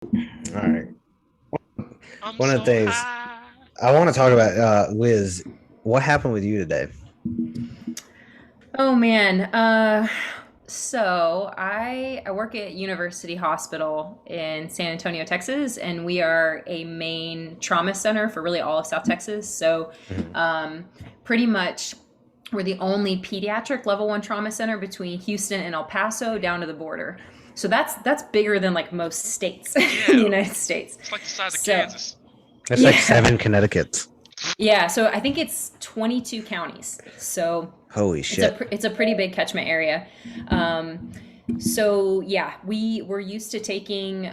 All right. I'm One of the so things high. I want to talk about, Liz, what happened with you today? Oh man. So I work at University Hospital in San Antonio, Texas, and we are a main trauma center for really all of South Texas. So Mhm. um, pretty much we're the only pediatric level one trauma center between Houston and El Paso down to the border. So that's bigger than like most states in the Yeah, United States. it's like the size of So Kansas. That's like yeah. seven Connecticut's. Yeah, so I think it's 22 counties. So Holy shit. it's a pretty big catchment area. Um, so yeah, we're used to taking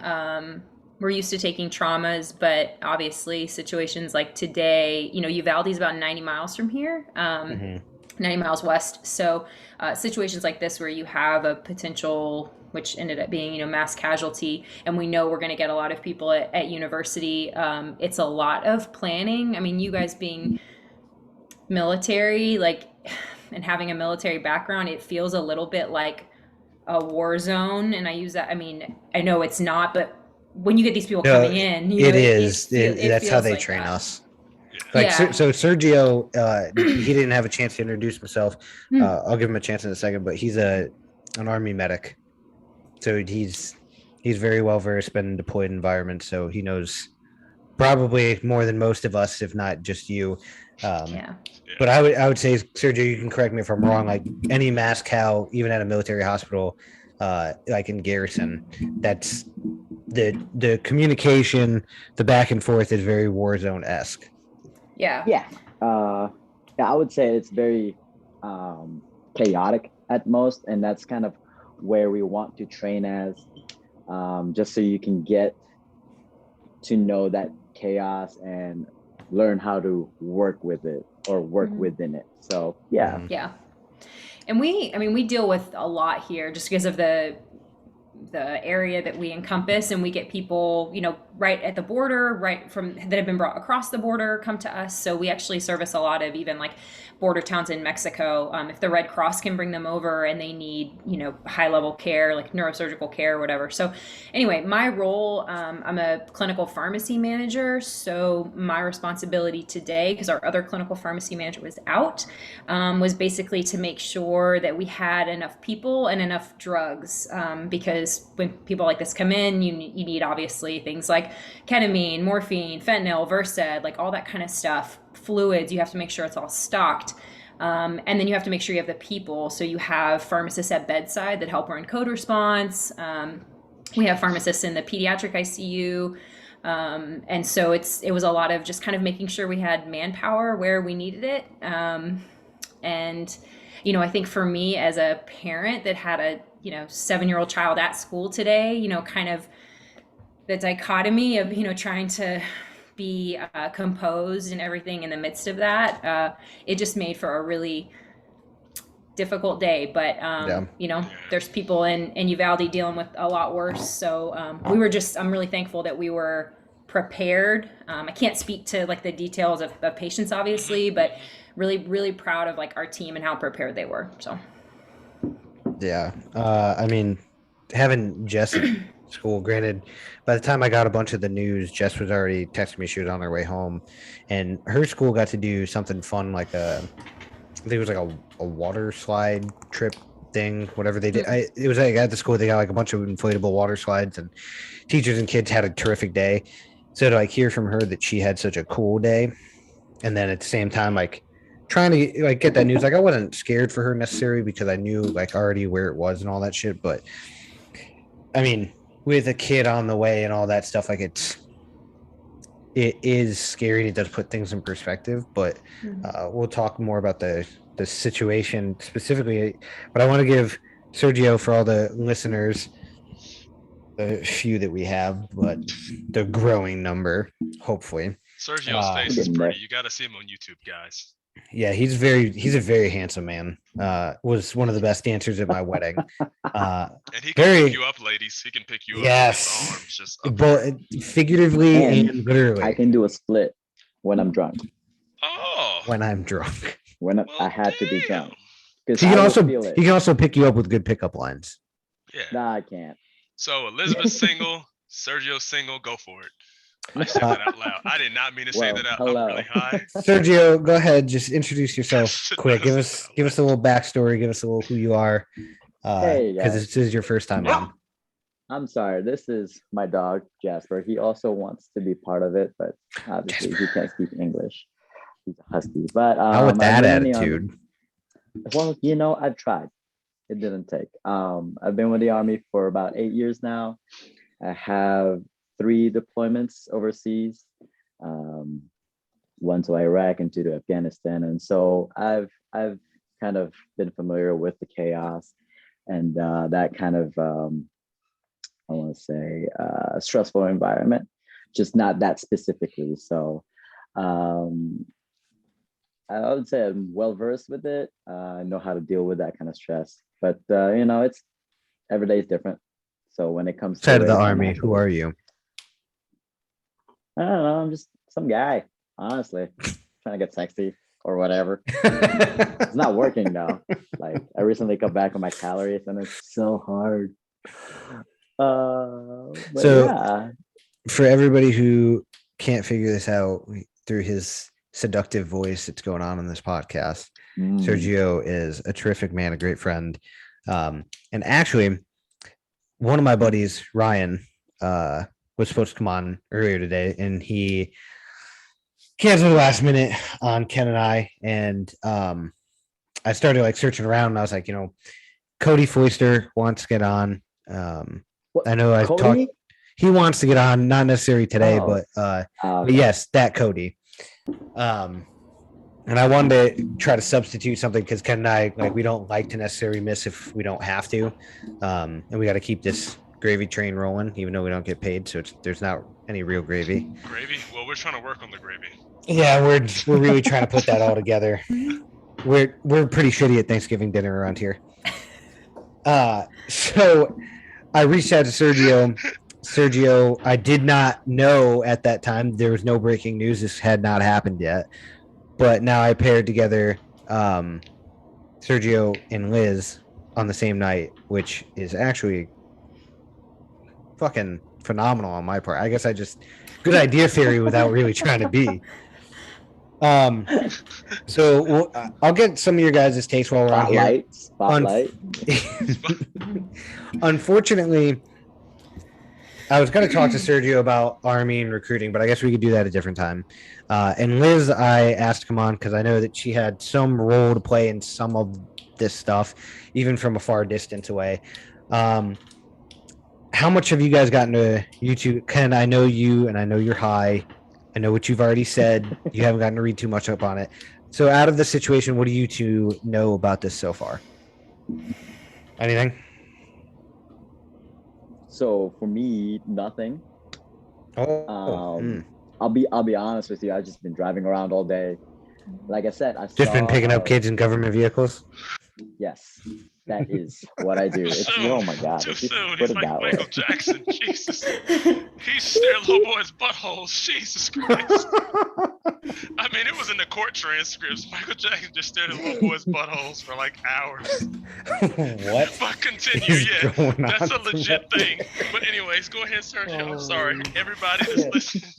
traumas, but obviously situations like today, Uvalde's about 90 miles from here. Hmm. 90 miles west. So situations like this where you have a potential, which ended up being, mass casualty, and we know we're going to get a lot of people at university. It's a lot of planning. I mean, you guys being military, like, and having a military background, it feels a little bit like a war zone. And I use that. I mean, I know it's not, but when you get these people No, coming in, it is. it That's how feels they like train that. us. Yeah. Like, Yeah. so Sergio, he didn't have a chance to introduce himself. Hmm. I'll give him a chance in a second, but he's an army medic. So he's very well versed, been in deployed environments, so he knows probably more than most of us, if not just you. Um, Yeah. but Yeah. I would say, Sergio, you can correct me if I'm wrong. Like any mass cow, even at a military hospital, like in garrison, that's the communication, the back and forth is very war zone esque. Yeah. Yeah. Uh, yeah, I would say it's very um, chaotic at most, and that's kind of where we want to train as, just so you can get to know that chaos and learn how to work with it or work Mhm. within it. So yeah, Mm-hmm. Yeah. And I mean, we deal with a lot here just because of the area that we encompass, and we get people, right at the border, right from that have been brought across the border, come to us. So we actually service a lot of even like border towns in Mexico. If the Red Cross can bring them over and they need, high level care like neurosurgical care or whatever. So anyway, my role, I'm a clinical pharmacy manager. So my responsibility today, because our other clinical pharmacy manager was out, was basically to make sure that we had enough people and enough drugs, because when people like this come in, you need obviously things like ketamine, morphine, fentanyl, Versed, like all that kind of stuff, fluids. You have to make sure it's all stocked. And then you have to make sure you have the people. So you have pharmacists at bedside that help run code response. We have pharmacists in the pediatric ICU. And so it was a lot of just kind of making sure we had manpower where we needed it. And I think for me as a parent that had a 7-year-old child at school today, kind of the dichotomy of trying to be composed and everything in the midst of that, it just made for a really difficult day. But Yeah. Yeah. there's people in Uvalde dealing with a lot worse. So I'm really thankful that we were prepared. I can't speak to like the details of patients Mhm. obviously, but Mhm. really really proud of like our team and how prepared they were. So Yeah. I mean, having Jess at school, granted, by the time I got a bunch of the news, Jess was already texting me she was on her way home. And her school got to do something fun, like I think it was like a water slide trip thing, whatever they did. It was like at the school, they got like a bunch of inflatable water slides, and teachers and kids had a terrific day. So to like hear from her that she had such a cool day, and then at the same time, like trying to like get that news, like I wasn't scared for her necessarily because I knew like already where it was and all that shit. But I mean, with a kid on the way and all that stuff, like it is scary and it does put things in perspective. But we'll talk more about the situation specifically. But I want to give Sergio, for all the listeners, the few that we have, but the growing number, hopefully. Sergio's Uh, we're face is getting pretty. there. You got to see him on YouTube, guys. yeah, he's a very handsome man. Was one of the best dancers at my wedding. Uh, And he can pick very you up, ladies. He can pick you up with his yes, arms just upright. both figuratively And and I literally can do a split when I'm drunk, Oh, when I'm drunk. when I well, had to be damn. drunk, because I will feel He it. can also pick you up with good pickup lines. Yeah. Nah, I can't. So Elizabeth's single. Sergio single, go for it. I said that out loud. I did not mean to say that out. Hello. I'm really high. Sergio, go ahead. Just introduce yourself Should quick. not Give have us said that give out us a little backstory. Give us a little who you are. Hey, Because guys. this is your first time on. I'm sorry. This is my dog, Jasper. He also wants to be part of it, but obviously he can't speak English. He's a husky. But Not with I've that been in the Army. attitude. Well, I've tried. It didn't take. I've been with the Army for about 8 years now. I have 3 deployments overseas, one to Iraq and 2 to Afghanistan. And so I've kind of been familiar with the chaos and that kind of, I want to say, stressful environment, just not that specifically. So I would say I'm well versed with it. I know how to deal with that kind of stress, but it's every day is different. So when it comes Outside to of the it, Army, who are you? I don't know. I'm just some guy, honestly, trying to get sexy or whatever. It's not working though. Like I recently cut back on my calories, and it's so hard. But So- yeah, For everybody who can't figure this out through his seductive voice that's going on in this podcast, Sergio is a terrific man, a great friend. And actually, one of my buddies, Ryan, was supposed to come on earlier today, and he canceled the last minute on Ken and I. And I started like searching around, and I was like, Cody Foister wants to get on. I know I Cody? talked. He wants to get on, not necessarily today, Oh. but Okay. yes, that Cody. And I wanted to try to substitute something because Ken and I, like, we don't like to necessarily miss if we don't have to. And we got to keep this gravy train rolling, even though we don't get paid. So there's not any real gravy. Gravy? Well, we're trying to work on the gravy. Yeah, we're really trying to put that all together. We're pretty shitty at Thanksgiving dinner around here. So I reached out to Sergio. Sergio, I did not know at that time. There was no breaking news. This had not happened yet. But now I paired together Sergio and Liz on the same night, which is actually fucking phenomenal on my part. I guess I just good idea theory without really trying to be. So I'll get some of your guys' takes while we're on here. Spotlight. Unfortunately, I was going to talk to Sergio about Army and recruiting, but I guess we could do that at a different time. And Liz, I asked to come on because I know that she had some role to play in some of this stuff, even from a far distance away. How much have you guys gotten to YouTube? Ken, I know you, and I know you're high. I know what you've already said. You haven't gotten to read too much up on it. So out of the situation, what do you two know about this so far? Anything? So for me, nothing. Oh, I'll be honest with you. I've just been driving around all day. Like I said, I just been picking up kids in government vehicles. Yes, that is what I do. It's, oh my god! Too if you soon. put He's it like that way. Michael Jackson. Jesus. He stared little boys' buttholes. Jesus Christ. I mean, it was in the court transcripts. Michael Jackson just stared at little boys' buttholes for like hours. What? But continue, is yeah. going That's a on legit tonight? thing. But anyways, go ahead, Sergio. I'm sorry. Oh, Everybody that's shit. listening.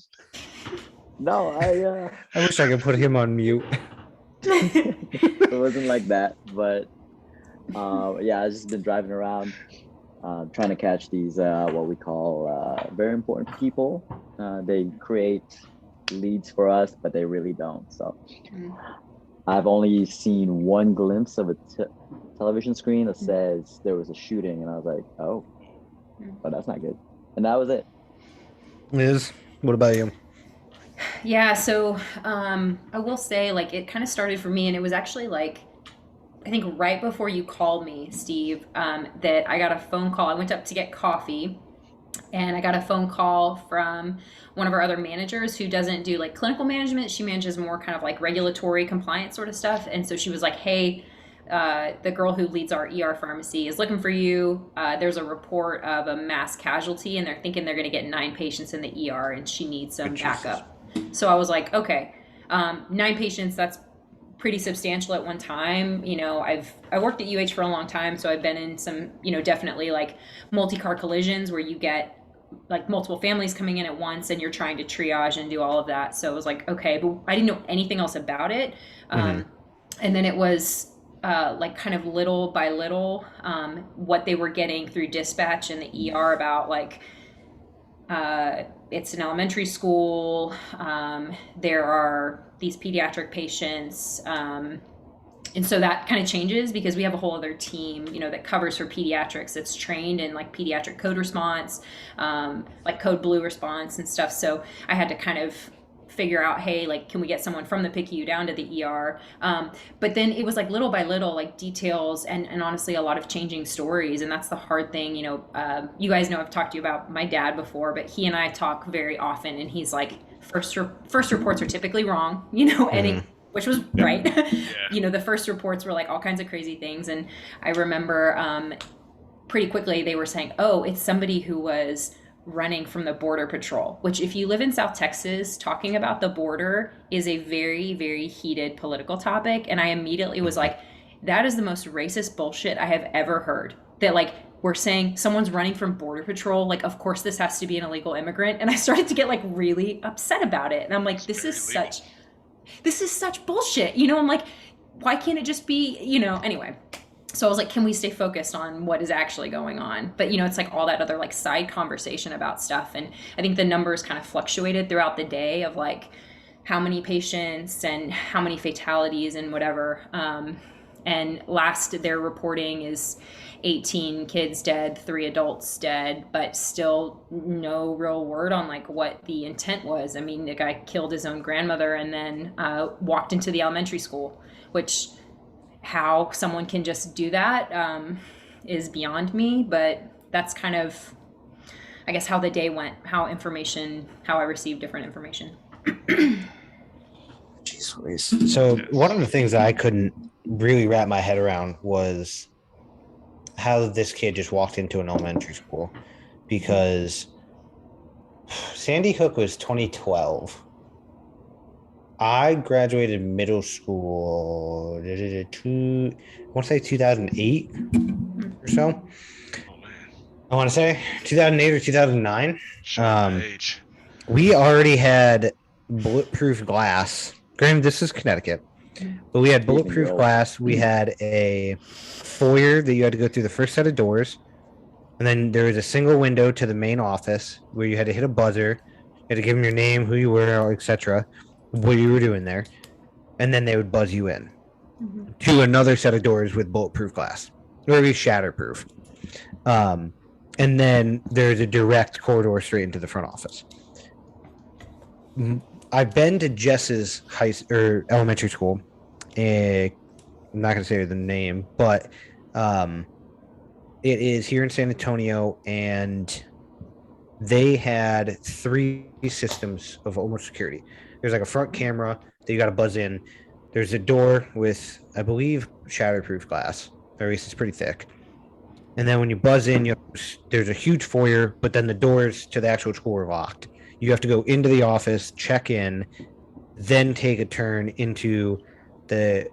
No, I wish I could put him on mute. it wasn't like that, but yeah, I've just been driving around, trying to catch these what we call very important people. They create leads for us, but they really don't. So I've only seen one glimpse of a television screen that says there was a shooting, and I was like, oh, but that's not good. And that was it. Liz, what about you? Yeah, so I will say, like, it kind of started for me, and it was actually like, I think right before you called me, Steve, that I got a phone call. I went up to get coffee, and I got a phone call from one of our other managers who doesn't do like clinical management. She manages more kind of like regulatory compliance sort of stuff. And so she was like, hey, the girl who leads our ER pharmacy is looking for you. There's a report of a mass casualty, and they're thinking they're going to get 9 patients in the ER, and she needs some backup. So I was like, okay, 9 patients, that's pretty substantial at one time. I worked at UH for a long time, so I've been in some, definitely like multi-car collisions where you get like multiple families coming in at once, and you're trying to triage and do all of that. So it was like, okay, but I didn't know anything else about it. And then it was like kind of little by little what they were getting through dispatch and the ER about like it's an elementary school. There are these pediatric patients. And so that kind of changes because we have a whole other team, you know, that covers for pediatrics that's trained in like pediatric code response, like code blue response and stuff. So I had to kind of figure out, hey, like, can we get someone from the PICU down to the ER? But then it was like little by little, like details and honestly a lot of changing stories. And that's the hard thing, you know, you guys know I've talked to you about my dad before, but he and I talk very often, and he's like, first reports are typically wrong, you know, and which was right. You know, the first reports were like all kinds of crazy things. And I remember pretty quickly they were saying, oh, it's somebody who was running from the border patrol, which if you live in South Texas, talking about the border is a very, very heated political topic. And I immediately was like, that is the most racist bullshit I have ever heard. That like, we're saying someone's running from border patrol. Like, of course this has to be an illegal immigrant. And I started to get like really upset about it. And I'm like, this is such bullshit. You know, I'm like, why can't it just be, you know, anyway. So I was like, can we stay focused on what is actually going on? But, you know, it's like all that other like side conversation about stuff. And I think the numbers kind of fluctuated throughout the day of like how many patients and how many fatalities and whatever. And last their reporting is 18 kids dead, 3 adults dead, but still no real word on like what the intent was. I mean, the guy killed his own grandmother and then walked into the elementary school, which how someone can just do that is beyond me. But that's kind of, I guess, how the day went, how I received different information. Jeez Louise. So one of the things that I couldn't really wrap my head around was how this kid just walked into an elementary school, because Sandy Hook was 2012. I graduated middle school, I want to say 2008 or so. Oh man. I want to say 2008 or 2009. Age. We already had bulletproof glass. Granted, this is Connecticut, but we had bulletproof glass. We had a foyer that you had to go through the first set of doors, and then there was a single window to the main office where you had to hit a buzzer. You had to give them your name, who you were, etc., what you were doing there, and then they would buzz you in to another set of doors with bulletproof glass, or at least shatterproof. And then there's a direct corridor straight into the front office. I've been to Jess's elementary school. I'm not going to say the name, but it is here in San Antonio, and they had 3 systems of almost security. There's like a front camera that you got to buzz in. There's a door with, I believe, shatterproof glass, or at least it's pretty thick. And then when you buzz in, there's a huge foyer, but then the doors to the actual school are locked. You have to go into the office, check in, then take a turn into the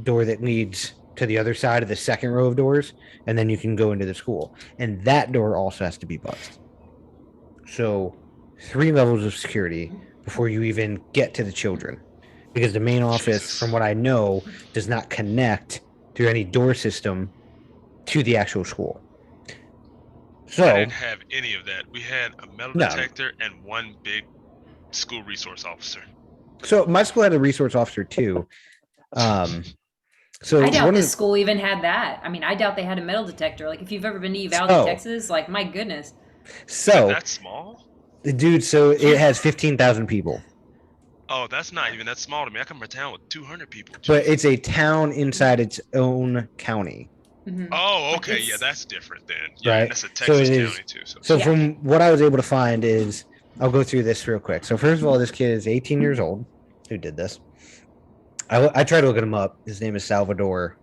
door that leads to the other side of the second row of doors, and then you can go into the school. And that door also has to be buzzed. So 3 levels of security before you even get to the children, because the main office, from what I know, does not connect through any door system to the actual school. So I didn't have any of that. We had a metal detector and 1 big school resource officer. So my school had a resource officer too. So I doubt this school even had that. I mean, I doubt they had a metal detector. Like, if you've ever been to Uvalde, Texas, like, my goodness. So that small? Dude, so it has 15,000 people. Oh, that's not even that small to me. I come from a town with 200 people. But it's a town inside its own county. Oh, okay. Yeah, that's different then. Yeah, right? That's a Texas county too. So from what I was able to find is, I'll go through this real quick. So first of all, this kid is 18 years old who did this. I tried to look him up. His name is Salvador,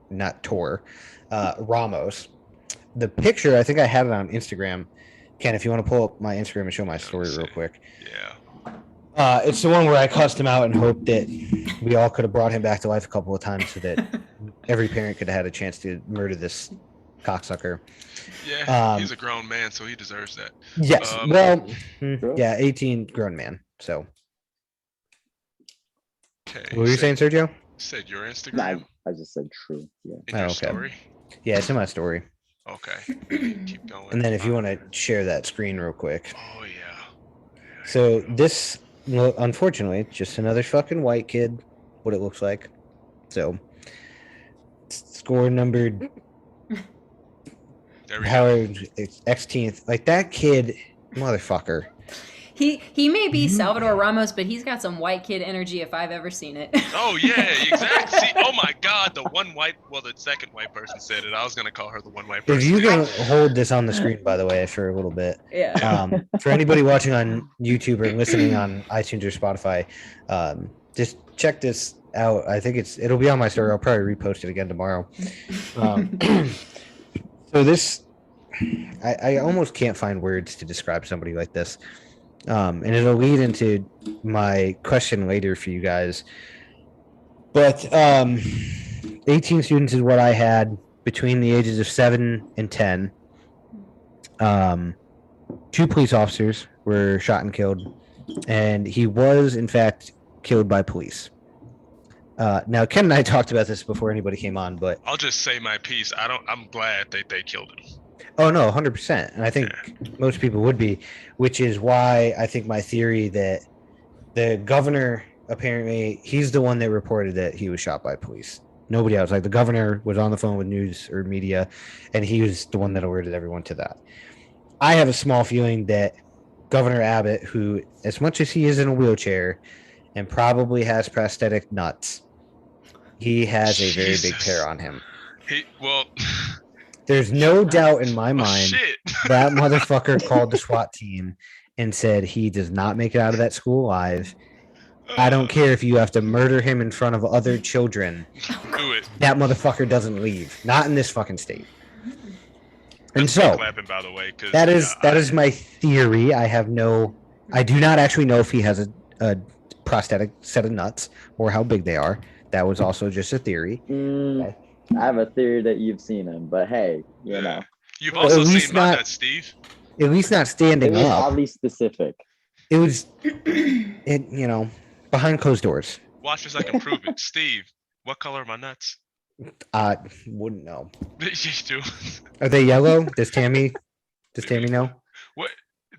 not Tor, Ramos. The picture, I think I had it on Instagram. Ken, if you want to pull up my Instagram and show my story real quick. Yeah. It's the one where I cussed him out and hoped that we all could have brought him back to life a couple of times so that every parent could have had a chance to murder this cocksucker. Yeah, he's a grown man, so he deserves that. Yes. Yeah, 18 grown man. So. Okay. What were you saying, Sergio? Said your Instagram. I just said true. Yeah. In your story. Yeah, it's in my story. Okay. Keep going. And then if you want to share that screen real quick. Oh yeah. So this, unfortunately, just another fucking white kid. What it looks like. So score numbered. Howard Xth. Like that kid, motherfucker. He may be Salvador Ramos, but he's got some white kid energy if I've ever seen it. Oh yeah, exactly. See, oh my God, the second white person said it. I was gonna call her the one white person. If you can hold this on the screen, by the way, for a little bit. Yeah. For anybody watching on YouTube or listening on iTunes or Spotify, just check this out. I think it'll be on my story. I'll probably repost it again tomorrow. So this, I almost can't find words to describe somebody like this. And it'll lead into my question later for you guys. But 18 students is what I had between the ages of 7 and 10. 2 police officers were shot and killed, and he was, in fact, killed by police. Now, Ken and I talked about this before anybody came on, but I'll just say my piece. I'm glad that they killed him. Oh no, 100%, and I think most people would be, which is why I think my theory that the governor apparently he's the one that reported that he was shot by police. Nobody else. Like the governor was on the phone with news or media, and he was the one that alerted everyone to that. I have a small feeling that Governor Abbott, who, as much as he is in a wheelchair and probably has prosthetic nuts, he has a very big tear on him. There's no doubt in my mind that motherfucker called the SWAT team and said he does not make it out of that school alive. I don't care if you have to murder him in front of other children. Do it. That motherfucker doesn't leave. Not in this fucking state. And That's so clapping, by the way, that is my theory. I do not actually know if he has a prosthetic set of nuts or how big they are. That was also just a theory. Okay. I have a theory that you've seen him, but hey, you know. You've also seen my nuts, Steve. At least not standing up. It was oddly specific. It was, behind closed doors. Watch as I can prove it. Steve, what color are my nuts? Wouldn't know. You do. Are they yellow? Does Tammy know? What?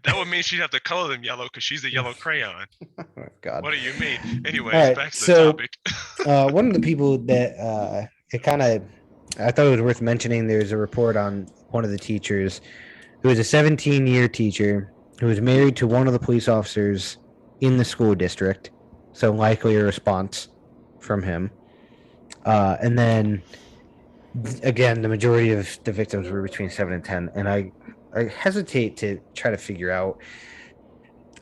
That would mean she'd have to color them yellow because she's a yellow crayon. Oh, God. What do you mean? Anyways, right, back to the topic. One of the people that I thought it was worth mentioning, there's a report on one of the teachers who was a 17-year teacher who was married to one of the police officers in the school district. So likely a response from him. And then, again, the majority of the victims were between 7 and 10. And I hesitate to try to figure out.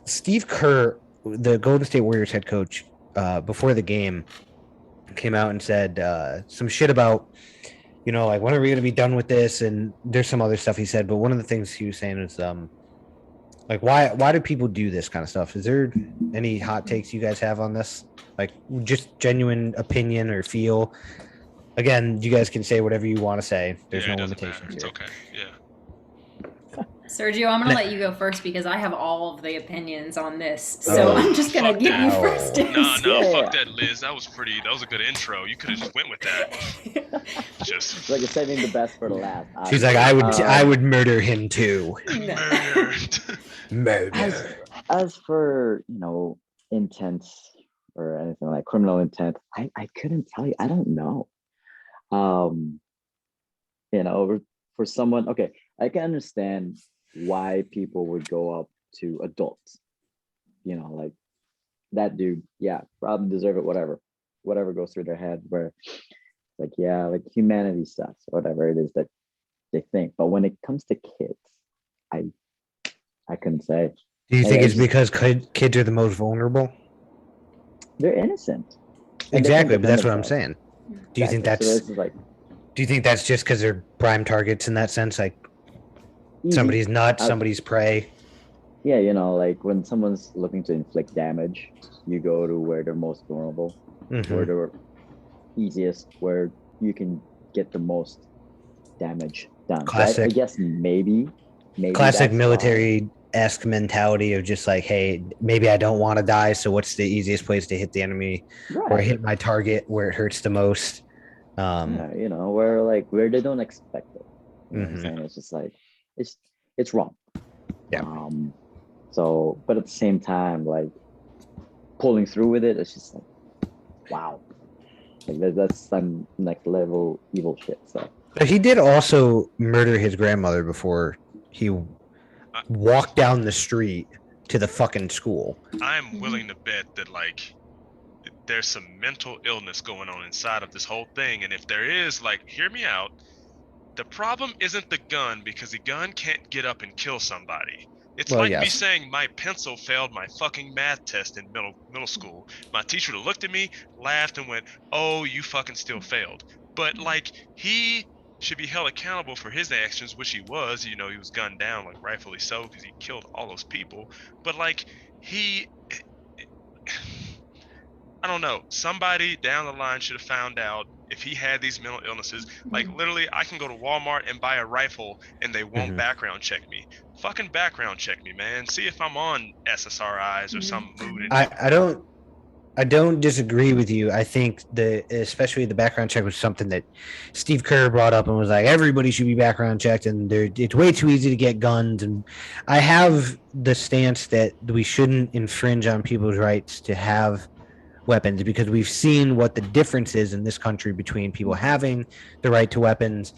Steve Kerr, the Golden State Warriors head coach, before the game, came out and said some shit about, like, when are we going to be done with this? And there's some other stuff he said. But one of the things he was saying is, like, why do people do this kind of stuff? Is there any hot takes you guys have on this? Like, just genuine opinion or feel? Again, you guys can say whatever you want to say. There's no limitations It's here. okay. Yeah. Sergio, I'm going to let you go first because I have all of the opinions on this. So I'm just going to give you first. Fuck that, Liz. That was a good intro. You could have just went with that. It's like saving the best for the last. She's like, I would murder him too. Murder. As for, intent or anything like criminal intent, I couldn't tell you. I don't know. For someone, okay, I can understand why people would go up to adults. Like that dude, yeah, probably deserve it, whatever goes through their head, where like, yeah, like humanity sucks, whatever it is that they think. But when it comes to kids, I couldn't say. Do you think it's because kids are the most vulnerable? They're innocent. Exactly, but that's what I'm saying. Do you think that's like? Do you think that's just because they're prime targets in that sense? Like somebody's nuts, somebody's prey. Yeah, like when someone's looking to inflict damage, you go to where they're most vulnerable, where they're easiest, where you can get the most damage done. So Classic. I guess maybe Classic that's why. military-esque mentality of just like, hey, maybe I don't want to die, so what's the easiest place to hit the enemy or Right. hit my target where it hurts the most? Yeah, you know, where they don't expect it. You know what I'm Mhm. saying? It's just like it's wrong. Yeah. So, but at the same time, like pulling through with it, it's just like, wow, like that's some next level evil shit. So But he did also murder his grandmother before he walked down the street to the fucking school. I'm willing to bet that like there's some mental illness going on inside of this whole thing, and if there is, like, hear me out. The problem isn't the gun, because the gun can't get up and kill somebody. It's Well, like me yes. saying my pencil failed my fucking math test in middle school. My teacher would have looked at me, laughed, and went, "Oh, you fucking still failed." But like, he should be held accountable for his actions, which he was. You know, he was gunned down, like rightfully so, because he killed all those people. But like, he, I don't know. Somebody down the line should have found out if he had these mental illnesses. Like, literally, I can go to Walmart and buy a rifle and they won't Mhm. background check me. Fucking background check me, man. See if I'm on SSRIs or some mood I don't disagree with you. I think especially the background check was something that Steve Kerr brought up and was like, everybody should be background checked, and it's way too easy to get guns. And I have the stance that we shouldn't infringe on people's rights to have weapons, because we've seen what the difference is in this country between people having the right to weapons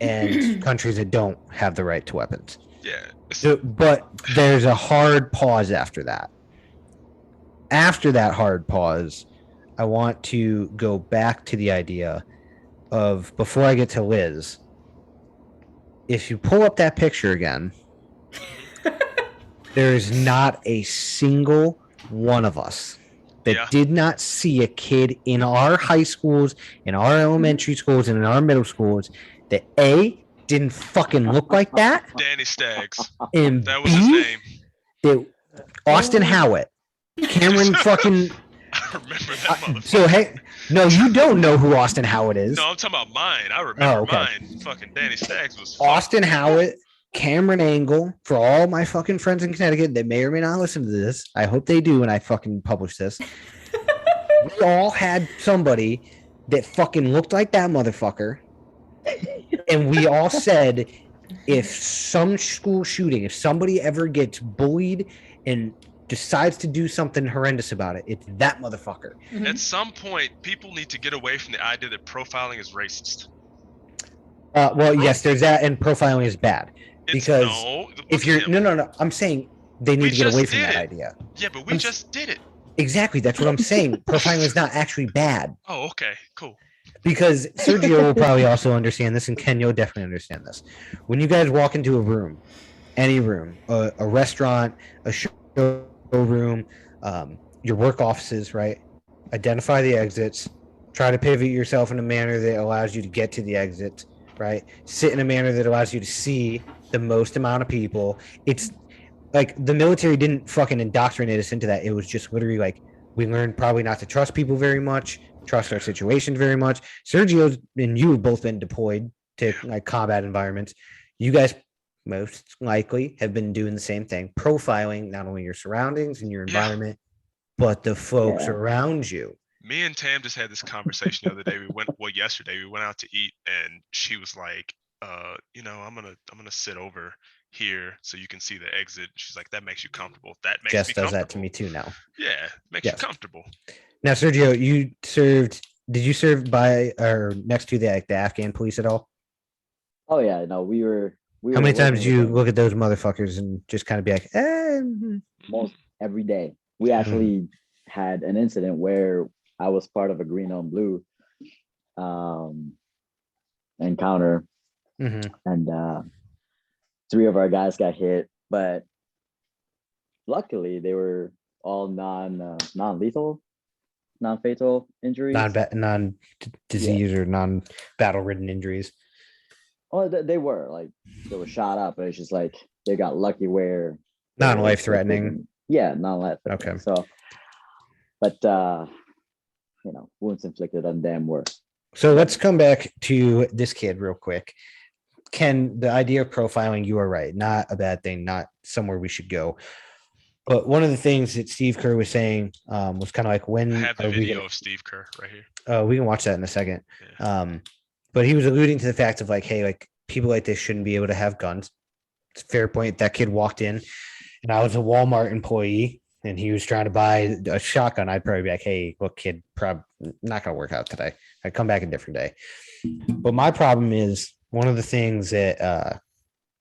and countries that don't have the right to weapons. Yeah. But there's a hard pause after that. After that hard pause, I want to go back to the idea of, before I get to Liz, if you pull up that picture again, there is not a single one of us that Yeah. did not see a kid in our high schools, in our elementary schools, and in our middle schools that A, didn't fucking look like that, Danny Staggs. and That was his B, name. that Austin Howitt, Cameron fucking. I remember that motherfucker. So hey, no, you don't know who Austin Howitt is. No, I'm talking about mine. I remember okay. mine. Fucking Danny Staggs was Austin Howitt, Cameron Angle, for all my fucking friends in Connecticut that may or may not listen to this. I hope they do when I fucking publish this. We all had somebody that fucking looked like that motherfucker. And we all said, if some school shooting, if somebody ever gets bullied and decides to do something horrendous about it, it's that motherfucker. At some point, people need to get away from the idea that profiling is racist. Well, yes, there's that, and profiling is bad. Because if you're no, I'm saying they need to get away from that idea. Yeah, but we just did it. Exactly, that's what I'm saying. Profiling is not actually bad. Oh, okay, cool. Because Sergio will probably also understand this, and Ken, you'll definitely understand this. When you guys walk into a room, any room, a restaurant, a showroom, your work offices, right? Identify the exits. Try to pivot yourself in a manner that allows you to get to the exit, right? Sit in a manner that allows you to see the most amount of people. It's like the military didn't fucking indoctrinate us into that. It was just literally like, we learned probably not to trust people very much, trust our situations very much. Sergio and you have both been deployed to like combat environments. You guys most likely have been doing the same thing, profiling not only your surroundings and your environment, but the folks around you. Me and Tam just had this conversation the other day. Yesterday we went out to eat, and she was like, you know, I'm gonna sit over here so you can see the exit. She's like, that makes you comfortable. That makes Jess me does comfortable. that to me too now. Yeah, makes you comfortable. Now, Sergio, you served. Did you serve by or next to the Afghan police at all? Oh yeah, no, we were. How many times did you look at those motherfuckers and just kind of be like, Most every day. We actually had an incident where I was part of a green on blue encounter, and 3 of our guys got hit, but luckily they were all non-lethal, non-fatal injuries, non-disease or non-battle-ridden injuries. Oh, they were shot up, but it's just like they got lucky where non-life-threatening. Yeah, non-life-threatening. Okay. So, but you know, wounds inflicted on them were. So let's come back to this kid real quick. Ken, the idea of profiling, you are right. Not a bad thing, not somewhere we should go. But one of the things that Steve Kerr was saying was kind of like, I when have the are we video gonna, of Steve Kerr right here. we can watch that in a second. Yeah. But he was alluding to the fact of like, hey, like people like this shouldn't be able to have guns. It's a fair point. That kid walked in and I was a Walmart employee and he was trying to buy a shotgun. I'd probably be like, hey, look, kid, probably not going to work out today. I'd come back a different day. But my problem is one of the things that,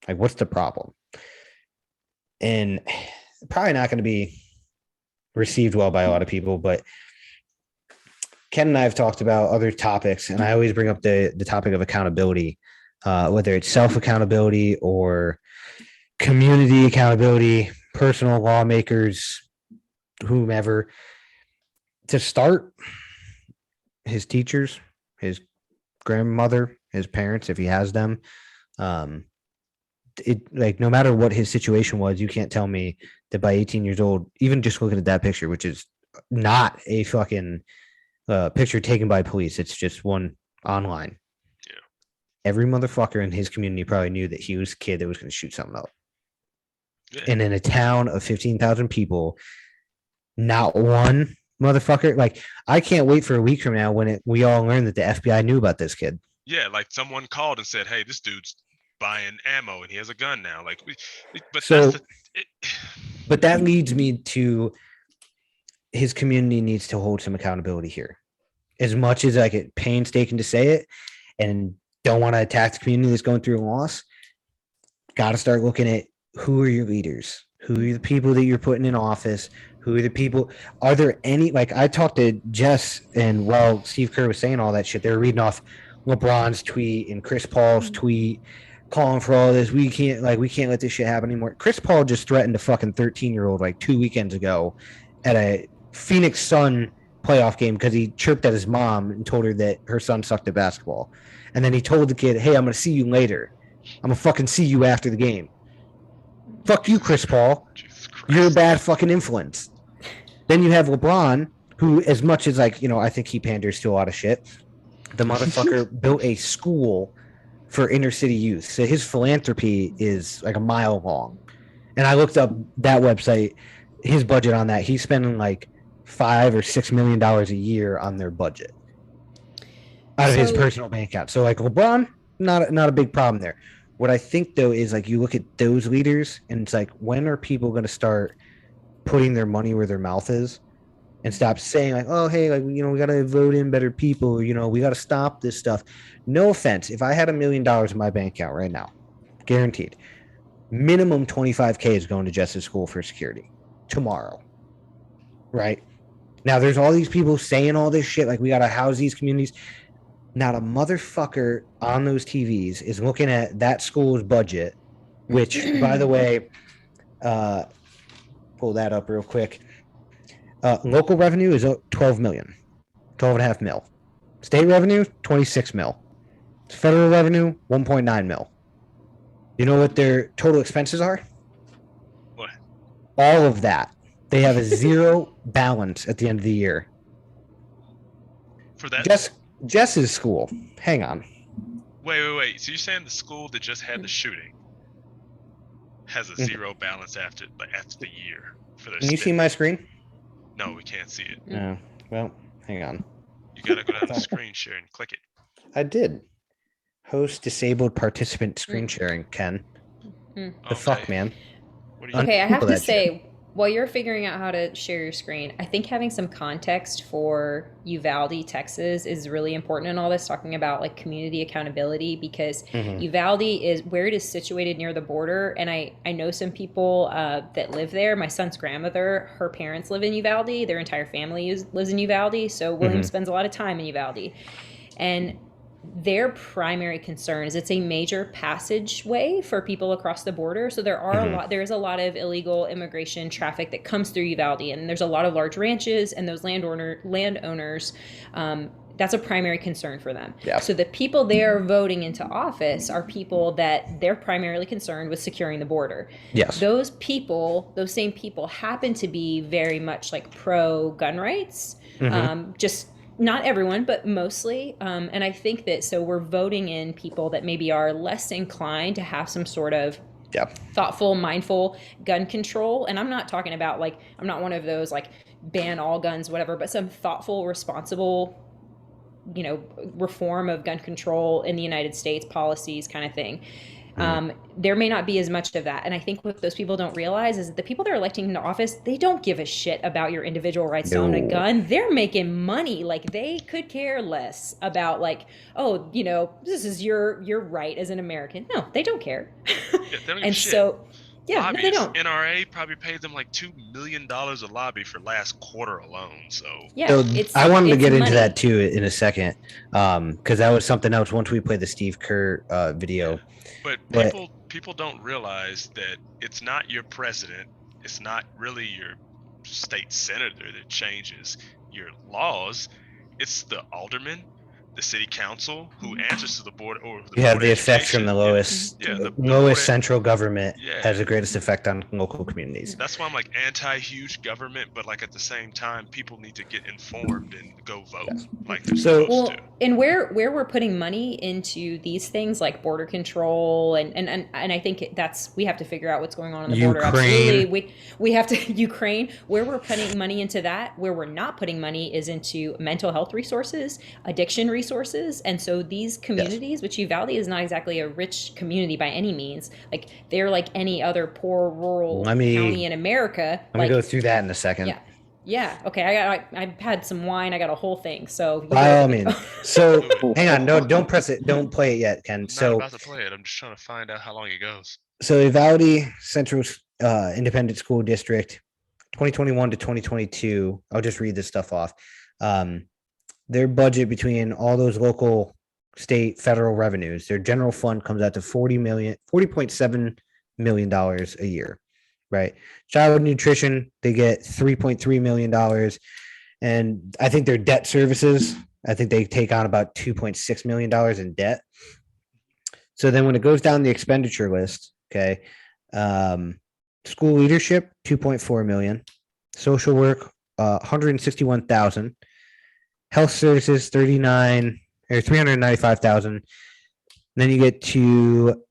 like, what's the problem? And probably not going to be received well by a lot of people, but Ken and I have talked about other topics, and I always bring up the topic of accountability, whether it's self-accountability or community accountability, personal lawmakers, whomever, to start his teachers, his grandmother, his parents, if he has them. It like no matter what his situation was, you can't tell me that by 18 years old, even just looking at that picture, which is not a fucking picture taken by police, it's just one online. Yeah. Every motherfucker in his community probably knew that he was a kid that was going to shoot something up. Yeah. And in a town of 15,000 people, not one motherfucker. Like, I can't wait for a week from now when we all learn that the FBI knew about this kid. Yeah, like someone called and said, "Hey, this dude's buying ammo and he has a gun now." Like, but So- that's But that leads me to his community needs to hold some accountability here. As much as I get painstaking to say it and don't want to attack the community that's going through a loss, got to start looking at who are your leaders? Who are the people that you're putting in office? Who are the people? Are there any, like I talked to Jess and while Steve Kerr was saying all that shit, they were reading off LeBron's tweet and Chris Paul's tweet calling for all this. We can't let this shit happen anymore. Chris Paul just threatened a fucking 13-year-old like 2 weekends ago at a Phoenix Sun playoff game because he chirped at his mom and told her that her son sucked at basketball. And then he told the kid, hey, I'm going to see you later. I'm going to fucking see you after the game. Fuck you, Chris Paul. Jesus Christ. You're a bad fucking influence. Then you have LeBron, who, as much as like, you know, I think he panders to a lot of shit, the motherfucker built a school for inner city youth. So his philanthropy is like a mile long. And I looked up that website, his budget on that. He's spending like $5 or $6 million a year on their budget out of his personal bank account. So like LeBron, not a big problem there. What I think though is like you look at those leaders and it's like, when are people going to start putting their money where their mouth is and stop saying like, oh, hey, like, you know, we got to vote in better people. You know, we got to stop this stuff. No offense. If I had $1 million in my bank account right now, guaranteed, minimum $25K is going to Jess's school for security tomorrow. Right now, there's all these people saying all this shit. Like we got to house these communities. Not a motherfucker on those TVs is looking at that school's budget, which, by the way, pull that up real quick. Local revenue is 12 million, 12.5 mil. State revenue, 26 mil. Federal revenue, 1.9 mil. You know what their total expenses are? What? All of that. They have a zero balance at the end of the year. For that. Jess's school. Hang on. Wait. So you're saying the school that just had the shooting has a zero balance after the year for their Can you see my screen? No, we can't see it. No. Well, hang on. You gotta go down the screen share and click it. I did. Host disabled participant screen sharing, Ken. The fuck, man? What are you Okay, I have Untitled to that say, while you're figuring out how to share your screen, I think having some context for Uvalde, Texas is really important in all this, talking about like community accountability, because Uvalde is where it is situated near the border. And I know some people that live there. My son's grandmother, her parents live in Uvalde. Their entire family lives in Uvalde. So William spends a lot of time in Uvalde. And their primary concern is it's a major passageway for people across the border. So there's a lot of illegal immigration traffic that comes through Uvalde, and there's a lot of large ranches, and those landowners, that's a primary concern for them. Yeah. So the people they are voting into office are people that they're primarily concerned with securing the border. Yes. Those same people happen to be very much like pro gun rights. Just not everyone, but mostly. And I think that so we're voting in people that maybe are less inclined to have some sort of thoughtful, mindful gun control. And I'm not talking about like, I'm not one of those like ban all guns, whatever, but some thoughtful, responsible, reform of gun control in the United States, policies kind of thing. There may not be as much of that. And I think what those people don't realize is that the people they're electing into office, they don't give a shit about your individual rights to own a gun. They're making money. Like they could care less about like, oh, this is your right as an American. No, they don't care. Yeah, they don't give and shit. so, yeah, no, they don't. NRA probably paid them like $2 million a lobby for last quarter alone. So yeah, So I wanted to get into money. that too in a second, because that was something else. Once we played the Steve Kerr video, but people don't realize that it's not your president, it's not really your state senator that changes your laws. It's the alderman, the city council, who answers to the board, or you have the effects from the lowest, the lowest central government Yeah. has the greatest effect on local communities. That's why I'm like anti-huge government, but like at the same time, people need to get informed and go vote like they're supposed to. And where we're putting money into these things like border control and I think we have to figure out what's going on in the border. Absolutely, we have to Ukraine. Where we're putting money into that, where we're not putting money is into mental health resources, addiction resources, and so these communities, which Uvalde is not exactly a rich community by any means. Like they're like any other poor rural county in America. Let me go through that in a second. Yeah. Okay. I've had some wine. I got a whole thing. So by all means. So hang on. No, don't press it. Don't play it yet, Ken. I'm not about to play it. I'm just trying to find out how long it goes. So Uvalde Central Independent School District, 2021 to 2022. I'll just read this stuff off. Their budget between all those local, state, federal revenues, their general fund comes out to $40.7 million a year. Right. Child nutrition, they get $3.3 million. And I think their debt services, I think they take on about $2.6 million in debt. So then when it goes down the expenditure list, okay, school leadership, 2.4 million, social work, 161,000, health services, 395,000. Then you get to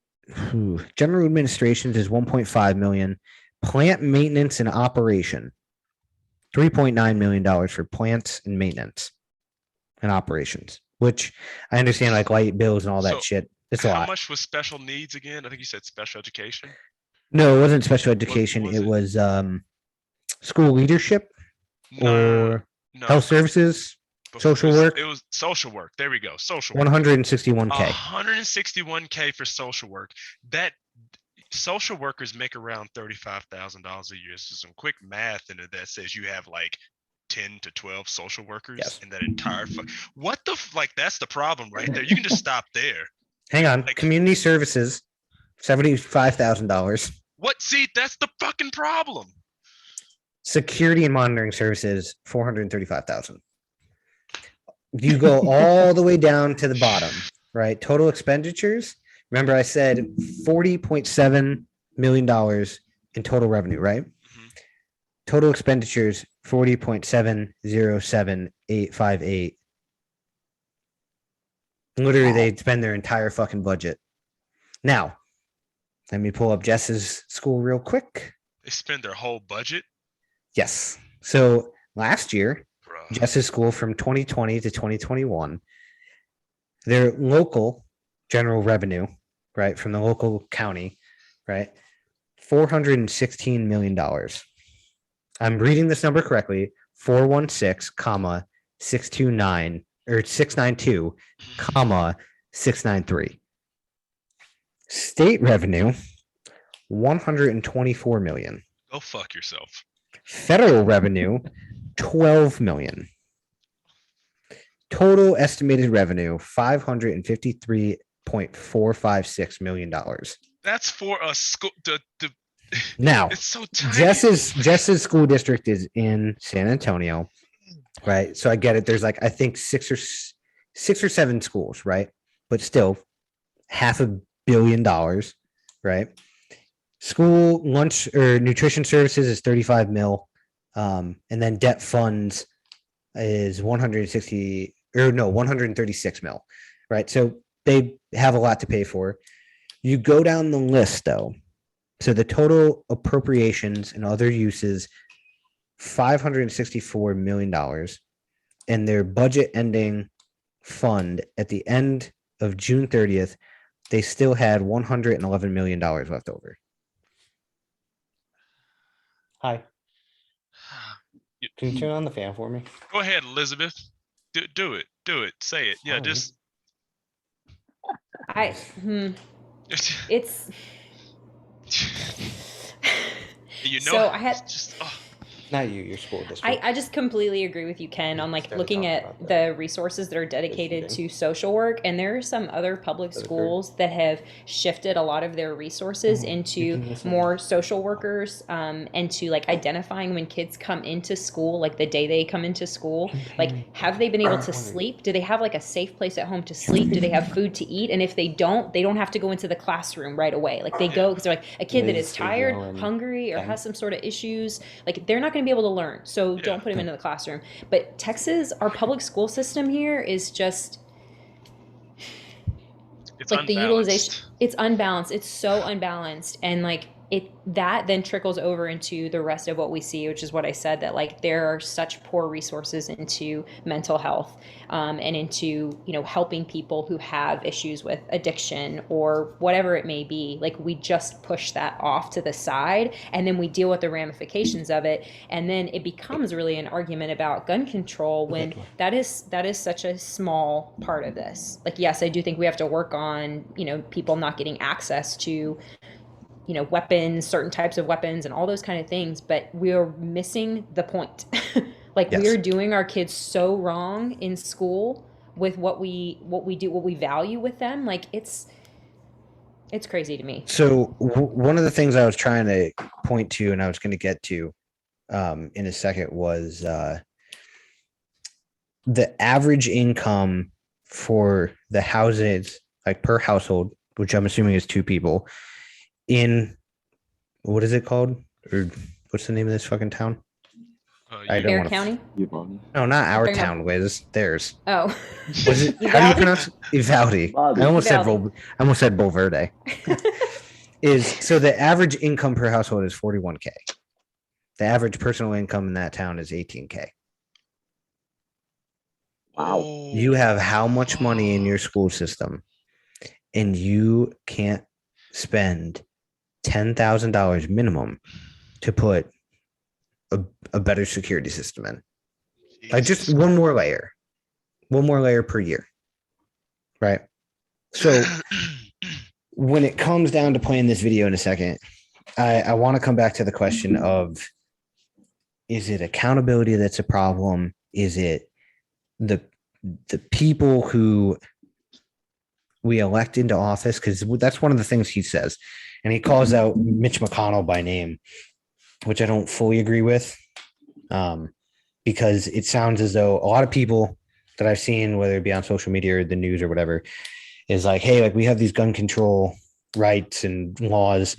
general administrations is 1.5 million. Plant maintenance and operation, $3.9 million for plants and maintenance and operations, which I understand like light bills and all that shit. It's a lot. How much was special needs again? I think you said special education. No, it wasn't special education. It was school leadership or health services, social work. It was social work. There we go. Social work. 161K. 161K for social work. That social workers make around $35,000 a year. So some quick math into that says you have like 10 to 12 social workers in that entire what the like that's the problem right there. You can just stop there. Hang on. Like, community services, $75,000. What? See, that's the fucking problem. Security and monitoring services, $435,000. You go all the way down to the bottom, right? Total expenditures. Remember, I said $40.7 million in total revenue, right? Mm-hmm. Total expenditures, 40.707858. Literally, they spend their entire fucking budget. Now, let me pull up Jess's school real quick. They spend their whole budget? Yes. So last year, Jess's school from 2020 to 2021, their local general revenue, right, from the local county, right, $416 million. I'm reading this number correctly, 416, 629 or 692, 693. State revenue, 124 million. Go fuck yourself. Federal revenue, 12 million. Total estimated revenue, $553.456 million. That's for a school. Now, it's so tiny. Jess's school district is in San Antonio, right? So I get it. There's like I think six or seven schools, right? But still, $500 million, right? School lunch or nutrition services is 35 mil, and then debt funds is 160 or no 136 mil, right? So they have a lot to pay for. You go down the list though. So the total appropriations and other uses, $564 million, and their budget ending fund at the end of June 30th, they still had $111 million left over. Hi. Can you turn on the fan for me? Go ahead, Elizabeth. Do it. Do it. Say it. Yeah, Fine. just. It's You know, so I had just Not you, your school district. I just completely agree with you, Ken, on like Started looking talking at about the resources that are dedicated to social work. And there are some other public That occurred. schools that have shifted a lot lot of their resources You into can listen. more social workers, and to like identifying when kids come into school, like the day they come into school, like have they been able to sleep? Do they have like a safe place at home to sleep? Do they have food to eat? And if they don't have to go into the classroom right away. Like they go because they're like a kid that Liz, is tired, Sergio, and hungry, or Ken. has some sort of issues, like they're not going to be able to learn. So don't put them into the classroom. But Texas, our public school system here is just it's like unbalanced. the utilization. It's unbalanced. It's so unbalanced, and like it that then trickles over into the rest of what we see, which is what I said, that like there are such poor resources into mental health, and into helping people who have issues with addiction or whatever it may be. Like we just push that off to the side, and then we deal with the ramifications of it, and then it becomes really an argument about gun control when that is such a small part of this. Like yes, I do think we have to work on people not getting access to weapons, certain types of weapons, and all those kind of things, but we're missing the point. Like Yes. we're doing our kids so wrong in school with what we do, what we value with them. Like it's crazy to me. So one of the things I was trying to point to, and I was going to get to in a second, was the average income for the houses, like per household, which I'm assuming is 2 people, in what is it called, or what's the name of this fucking town? I don't Bear want to. County? No, not our Talking about- town, Wiz. Theirs. Oh. Was it? How do you pronounce it? Uvalde. Uvalde. I almost said Uvalde. I almost said Bulverde. So the average income per household is 41K. The average personal income in that town is 18K. Wow. You have how much money in your school system, and you can't spend $10,000 minimum to put a better security system in. Like just one more layer per year. Right. So when it comes down to playing this video in a second, I want to come back to the question of, is it accountability that's a problem? Is it the people who we elect into office? Because that's one of the things he says. And he calls out Mitch McConnell by name, which I don't fully agree with, because it sounds as though a lot of people that I've seen, whether it be on social media or the news or whatever, is like, hey, like we have these gun control rights and laws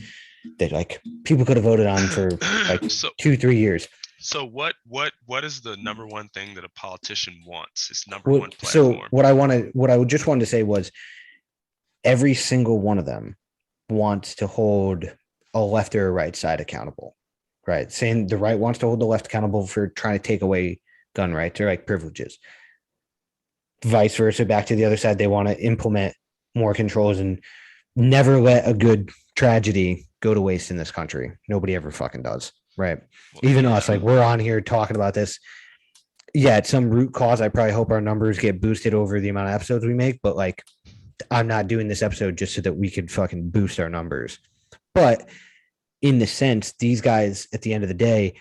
that like people could have voted on for like 2-3 years. So what is the number one thing that a politician wants? His number Well, one platform. so what I just wanted to say was every single one of them wants to hold a left or a right side accountable, right? Saying the right wants to hold the left accountable for trying to take away gun rights or like privileges. Vice versa, back to the other side, they want to implement more controls and never let a good tragedy go to waste in this country. Nobody ever fucking does, right? Even us, like we're on here talking about this. Yeah, at some root cause, I probably hope our numbers get boosted over the amount of episodes we make, but like I'm not doing this episode just so that we could fucking boost our numbers. But in the sense, these guys at the end of the day,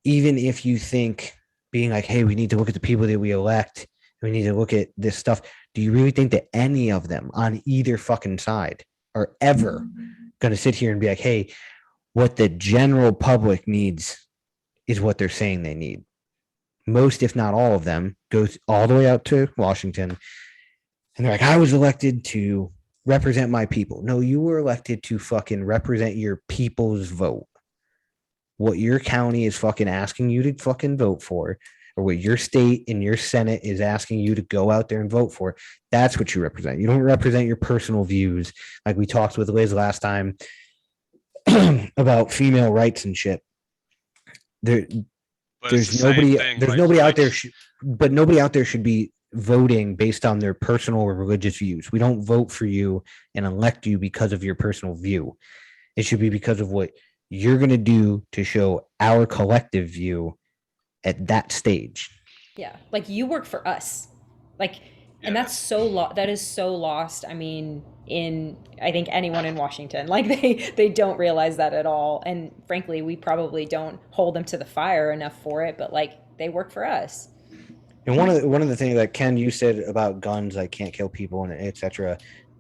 even if you think being like, hey, we need to look at the people that we elect, we need to look at this stuff, do you really think that any of them on either fucking side are ever going to sit here and be like, hey, what the general public needs is what they're saying they need? Most, if not all of them, goes all the way out to Washington. And they're like, I was elected to represent my people. No, you were elected to fucking represent your people's vote. What your county is fucking asking you to fucking vote for, or what your state and your Senate is asking you to go out there and vote for, that's what you represent. You don't represent your personal views, like we talked with Liz last time about female rights and shit. But it's the There's same nobody. thing, There's like, nobody out there. like- But nobody out there should be voting based on their personal or religious views. We don't vote for you and elect you because of your personal view. It should be because of what you're going to do to show our collective view at that stage. Yeah, like you work for us, like, and Yeah. that's that is so lost. I mean, in I think anyone in Washington, like they don't realize that at all, and frankly, we probably don't hold them to the fire enough for it. But like, they work for us. And one of the things that Ken, you said about guns, like can't kill people and etc.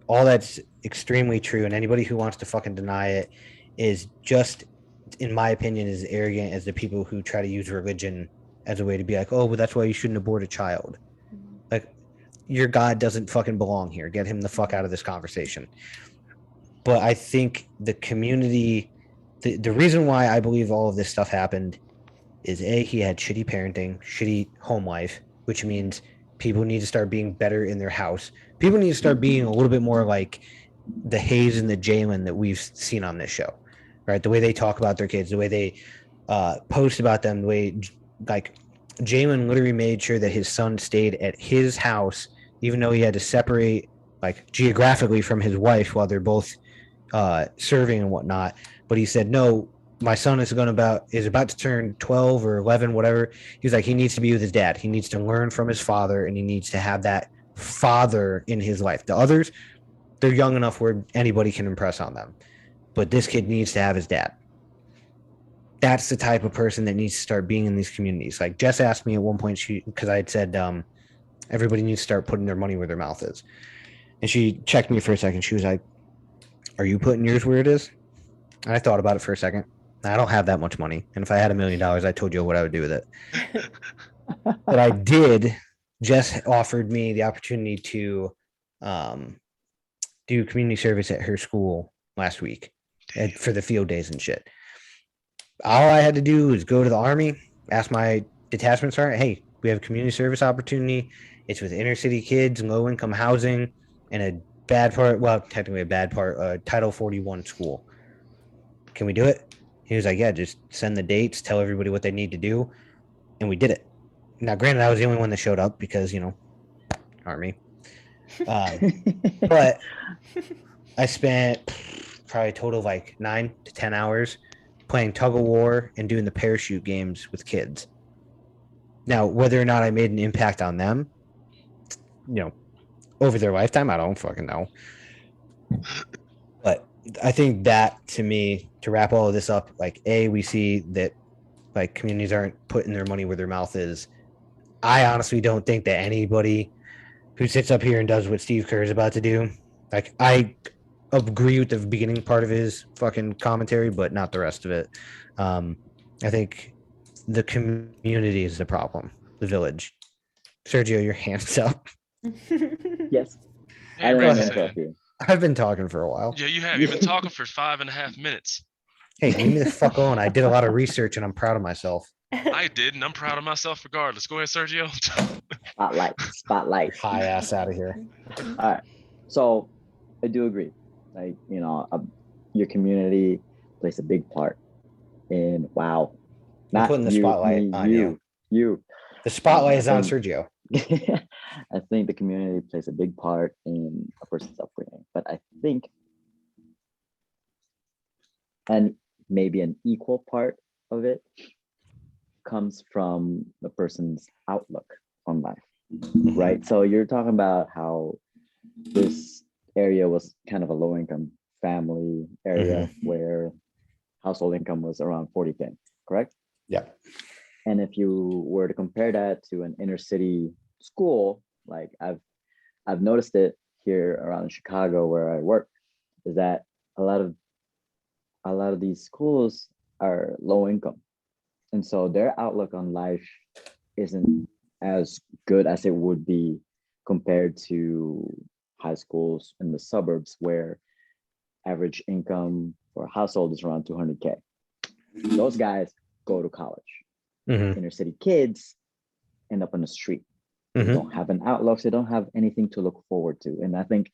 All that's extremely true, and anybody who wants to fucking deny it is just, in my opinion, as arrogant as the people who try to use religion as a way to be like, oh, but that's why you shouldn't abort a child. Like, your God doesn't fucking belong here. Get him the fuck out of this conversation. But I think the community, the reason why I believe all of this stuff happened is he had shitty parenting, shitty home life, which means people need to start being better in their house. People need to start being a little bit more like the Hayes and the Jalen that we've seen on this show, right? The way they talk about their kids, the way they post about them, the way like Jalen literally made sure that his son stayed at his house, even though he had to separate like geographically from his wife while they're both serving and whatnot. But he said, no, my son is about to turn 12 or 11, whatever. He was like, he needs to be with his dad. He needs to learn from his father, and he needs to have that father in his life. The others, they're young enough where anybody can impress on them. But this kid needs to have his dad. That's the type of person that needs to start being in these communities. Like Jess asked me at one point, because I had said everybody needs to start putting their money where their mouth is. And she checked me for a second. She was like, are you putting yours where it is? And I thought about it for a second. I don't have that much money. And if I had $1 million, I told you what I would do with it. But I did. Jess offered me the opportunity to do community service at her school last week for the field days and shit. All I had to do was go to the Army, ask my detachment sergeant, hey, we have a community service opportunity. It's with inner city kids, low income housing, and a bad part, well, technically a bad part, Title 41 school. Can we do it? He was like, yeah, just send the dates, tell everybody what they need to do. And we did it. Now, granted, I was the only one that showed up because, Army. But I spent probably a total of like 9 to 10 hours playing tug of war and doing the parachute games with kids. Now, whether or not I made an impact on them, over their lifetime, I don't fucking know. But I think that, to me, to wrap all of this up, like, we see that like communities aren't putting their money where their mouth is. I honestly don't think that anybody who sits up here and does what Steve Kerr is about to do, like, I agree with the beginning part of his fucking commentary, but not the rest of it. I think the community is the problem, the village. Sergio, your hands up. Yes. Yeah, I you didn't raised know his to hand. you. I've been talking for a while. Yeah, you have. You've been talking for 5.5 minutes. Hey, leave me the fuck alone. I did a lot of research and I'm proud of myself. I did, and I'm proud of myself regardless. Go ahead, Sergio. Spotlight. High ass out of here. All right. So I do agree. Like, your community plays a big part in, wow. I'm putting the spotlight on you. You. The spotlight is on I think- Sergio. I think the community plays a big part in a person's upbringing, but I think, and maybe an equal part of it, comes from the person's outlook on life, right? So you're talking about how this area was kind of a low-income family area where household income was around 40K, correct? Yeah. And if you were to compare that to an inner city school, like I've noticed it here around Chicago where I work, is that a lot of these schools are low income. And so their outlook on life isn't as good as it would be compared to high schools in the suburbs where average income for a household is around 200K. Those guys go to college. Inner city kids end up on the street. Mhm. They don't have an outlook. They don't have anything to look forward to. And I think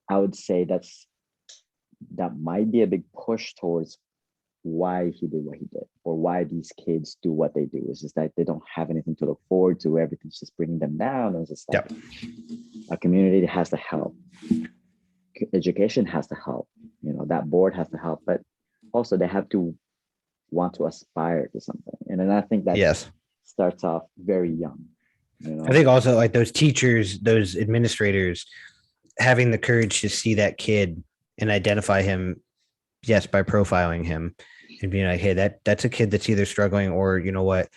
I would say that might be a big push towards why he did what he did, or why these kids do what they do. It's just that they don't have anything to look forward to. Everything's just bringing them down. It's just like a community has to help. Education has to help. That board has to help, but also they have to want to aspire to something. And then I think that starts off very young. I think also like those teachers, those administrators, having the courage to see that kid and identify him, yes, by profiling him and being like, hey, that's a kid that's either struggling or, you know what,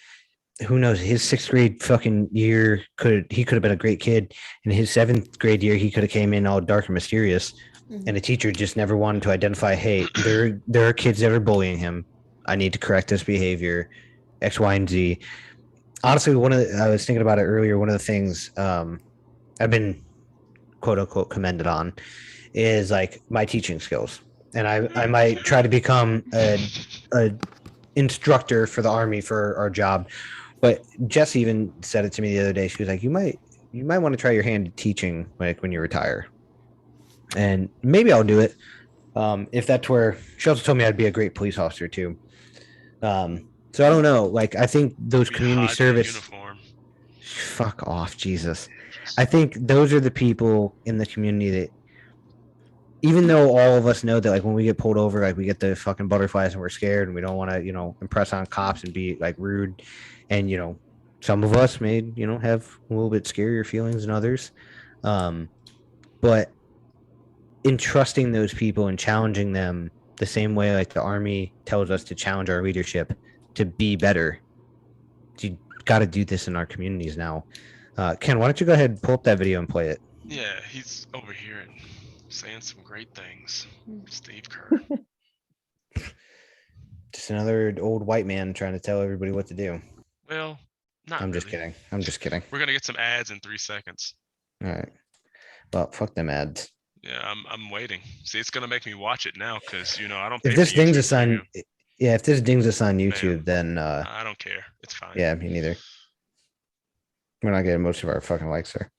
who knows, his 6th grade fucking year could have been a great kid. In his 7th grade year, he could have came in all dark and mysterious. And the teacher just never wanted to identify, hey, there are kids that are bullying him. I need to correct this behavior, X, Y, and Z. Honestly, I was thinking about it earlier. One of the things I've been quote unquote commended on is like my teaching skills. And I might try to become a instructor for the Army for our job. But Jess even said it to me the other day. She was like, you might want to try your hand at teaching like when you retire. And maybe I'll do it. If that's where she also told me I'd be a great police officer too. So I don't know. Like I think those community service uniform. Fuck off, Jesus. I think those are the people in the community that, even though all of us know that like when we get pulled over, like we get the fucking butterflies and we're scared and we don't want to, impress on cops and be like rude. And, some of us may, have a little bit scarier feelings than others. But entrusting those people and challenging them the same way like the Army tells us to challenge our leadership to be better. You got to do this in our communities now. Ken, why don't you go ahead and pull up that video and play it? Yeah, he's over here and saying some great things. Steve Kerr. Just another old white man trying to tell everybody what to do. Well, not I'm really. just kidding. We're gonna get some ads in 3 seconds. All right. Well, fuck them ads. Yeah, I'm waiting. See, it's gonna make me watch it now because I don't. If this dings us on, if this dings us on YouTube, then I don't care. It's fine. Yeah, me neither. We're not getting most of our fucking likes there.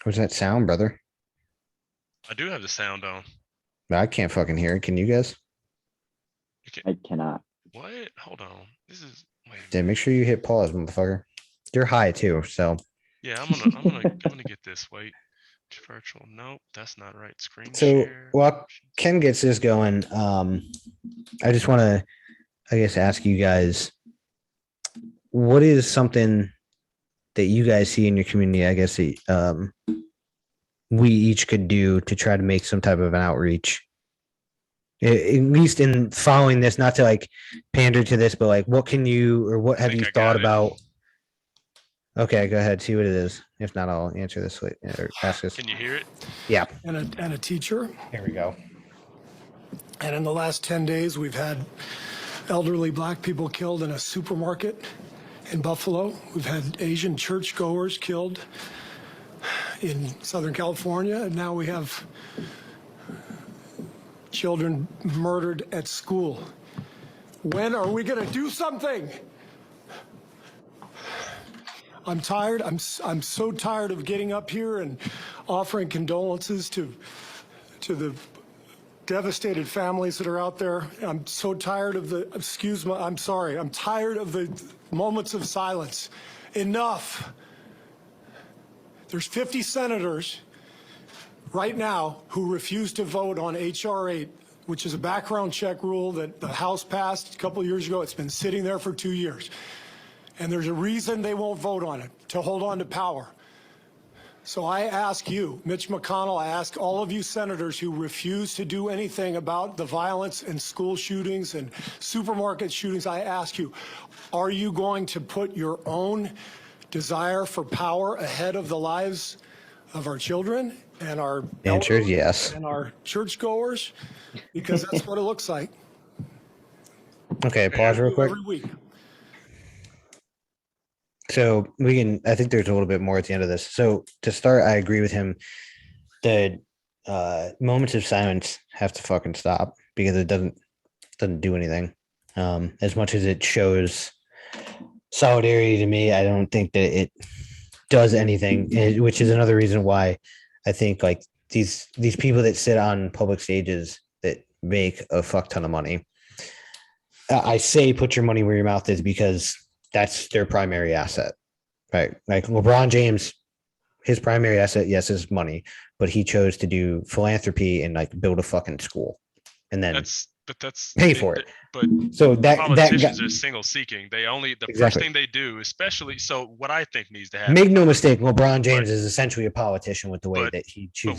What's that sound, brother? I do have the sound on. I can't fucking hear it. Can you guys? I cannot. What? Hold on. This is. Wait. Yeah, make sure you hit pause, motherfucker. You're high too, so. Yeah, I'm gonna get this. Wait. Virtual. Nope, that's not right. Screen so share. While Ken gets this going, I just want to, I guess, ask you guys, what is something that you guys see in your community, I guess, that we each could do to try to make some type of an outreach, at least in following this, not to like pander to this, but like what can you, or what have you thought about? Okay, go ahead. See what it is. If not, I'll answer this later or ask this. Can you hear it? Yeah. And a teacher. Here we go. And in the last 10 days, we've had elderly black people killed in a supermarket in Buffalo. We've had Asian churchgoers killed in Southern California. And now we have children murdered at school. When are we going to do something? I'm tired. I'm so tired of getting up here and offering condolences to the devastated families that are out there. I'm so tired of the, excuse me, I'm sorry. I'm tired of the moments of silence. Enough. There's 50 senators right now who refuse to vote on H.R. 8, which is a background check rule that the House passed a couple of years ago. It's been sitting there for 2 years. And there's a reason they won't vote on it, to hold on to power. So I ask you, Mitch McConnell, I ask all of you senators who refuse to do anything about the violence and school shootings and supermarket shootings, I ask you, are you going to put your own desire for power ahead of the lives of our children and our answer is yes, and our churchgoers? Because that's what it looks like. Okay, pause real quick. Every week. So I think there's a little bit more at the end of this. So to start, I agree with him. The moments of silence have to fucking stop because it doesn't do anything. As much as it shows solidarity to me, I don't think that it does anything, which is another reason why I think like these people that sit on public stages that make a fuck ton of money. I say put your money where your mouth is because that's their primary asset, right? Like LeBron James, his primary asset, yes, is money, but he chose to do philanthropy and like build a fucking school and then that's pay for it. But So that politicians are single seeking. They only the Exactly. first thing they do, especially so what I think needs to happen. Make no mistake, LeBron James is essentially a politician with the way that he chooses.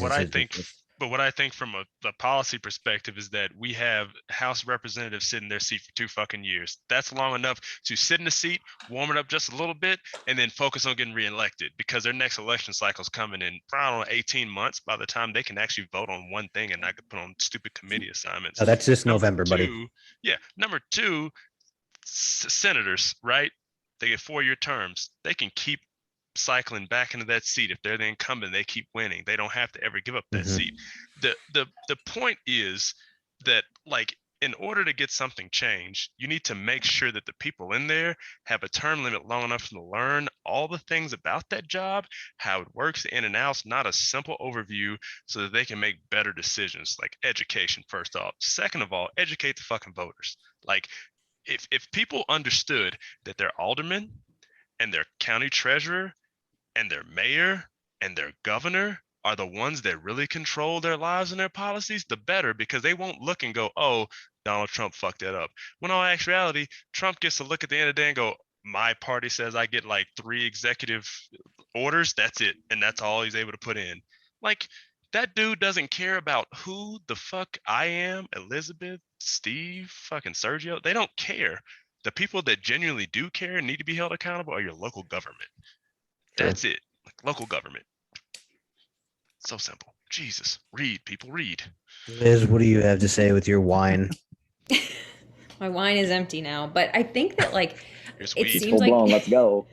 But what I think from a policy perspective is that we have House representatives sit in their seat for 2 fucking years. That's long enough to sit in the seat, warm it up just a little bit, and then focus on getting reelected because their next election cycle is coming in probably 18 months by the time they can actually vote on one thing and not get put on stupid committee assignments. No, that's this November, buddy. Yeah. Number 2, senators, right? They get 4-year terms. They can keep cycling back into that seat. If they're the incumbent, they keep winning. They don't have to ever give up that seat. The point is that like in order to get something changed, you need to make sure that the people in there have a term limit long enough to learn all the things about that job, how it works, the in and outs, not a simple overview, so that they can make better decisions. Like education, first off. Second of all, educate the fucking voters. Like if people understood that their alderman and their county treasurer and their mayor and their governor are the ones that really control their lives and their policies, the better, because they won't look and go, oh, Donald Trump fucked that up. When in all actuality, Trump gets to look at the end of the day and go, my party says I get like 3 executive orders. That's it. And that's all he's able to put in. Like that dude doesn't care about who the fuck I am, Elizabeth, Steve, fucking Sergio. They don't care. The people that genuinely do care and need to be held accountable are your local government. That's it. Like local government. So simple. Jesus. Read, people, read. Liz, what do you have to say with your wine? My wine is empty now, but I think that like it seems full like blown. Let's go.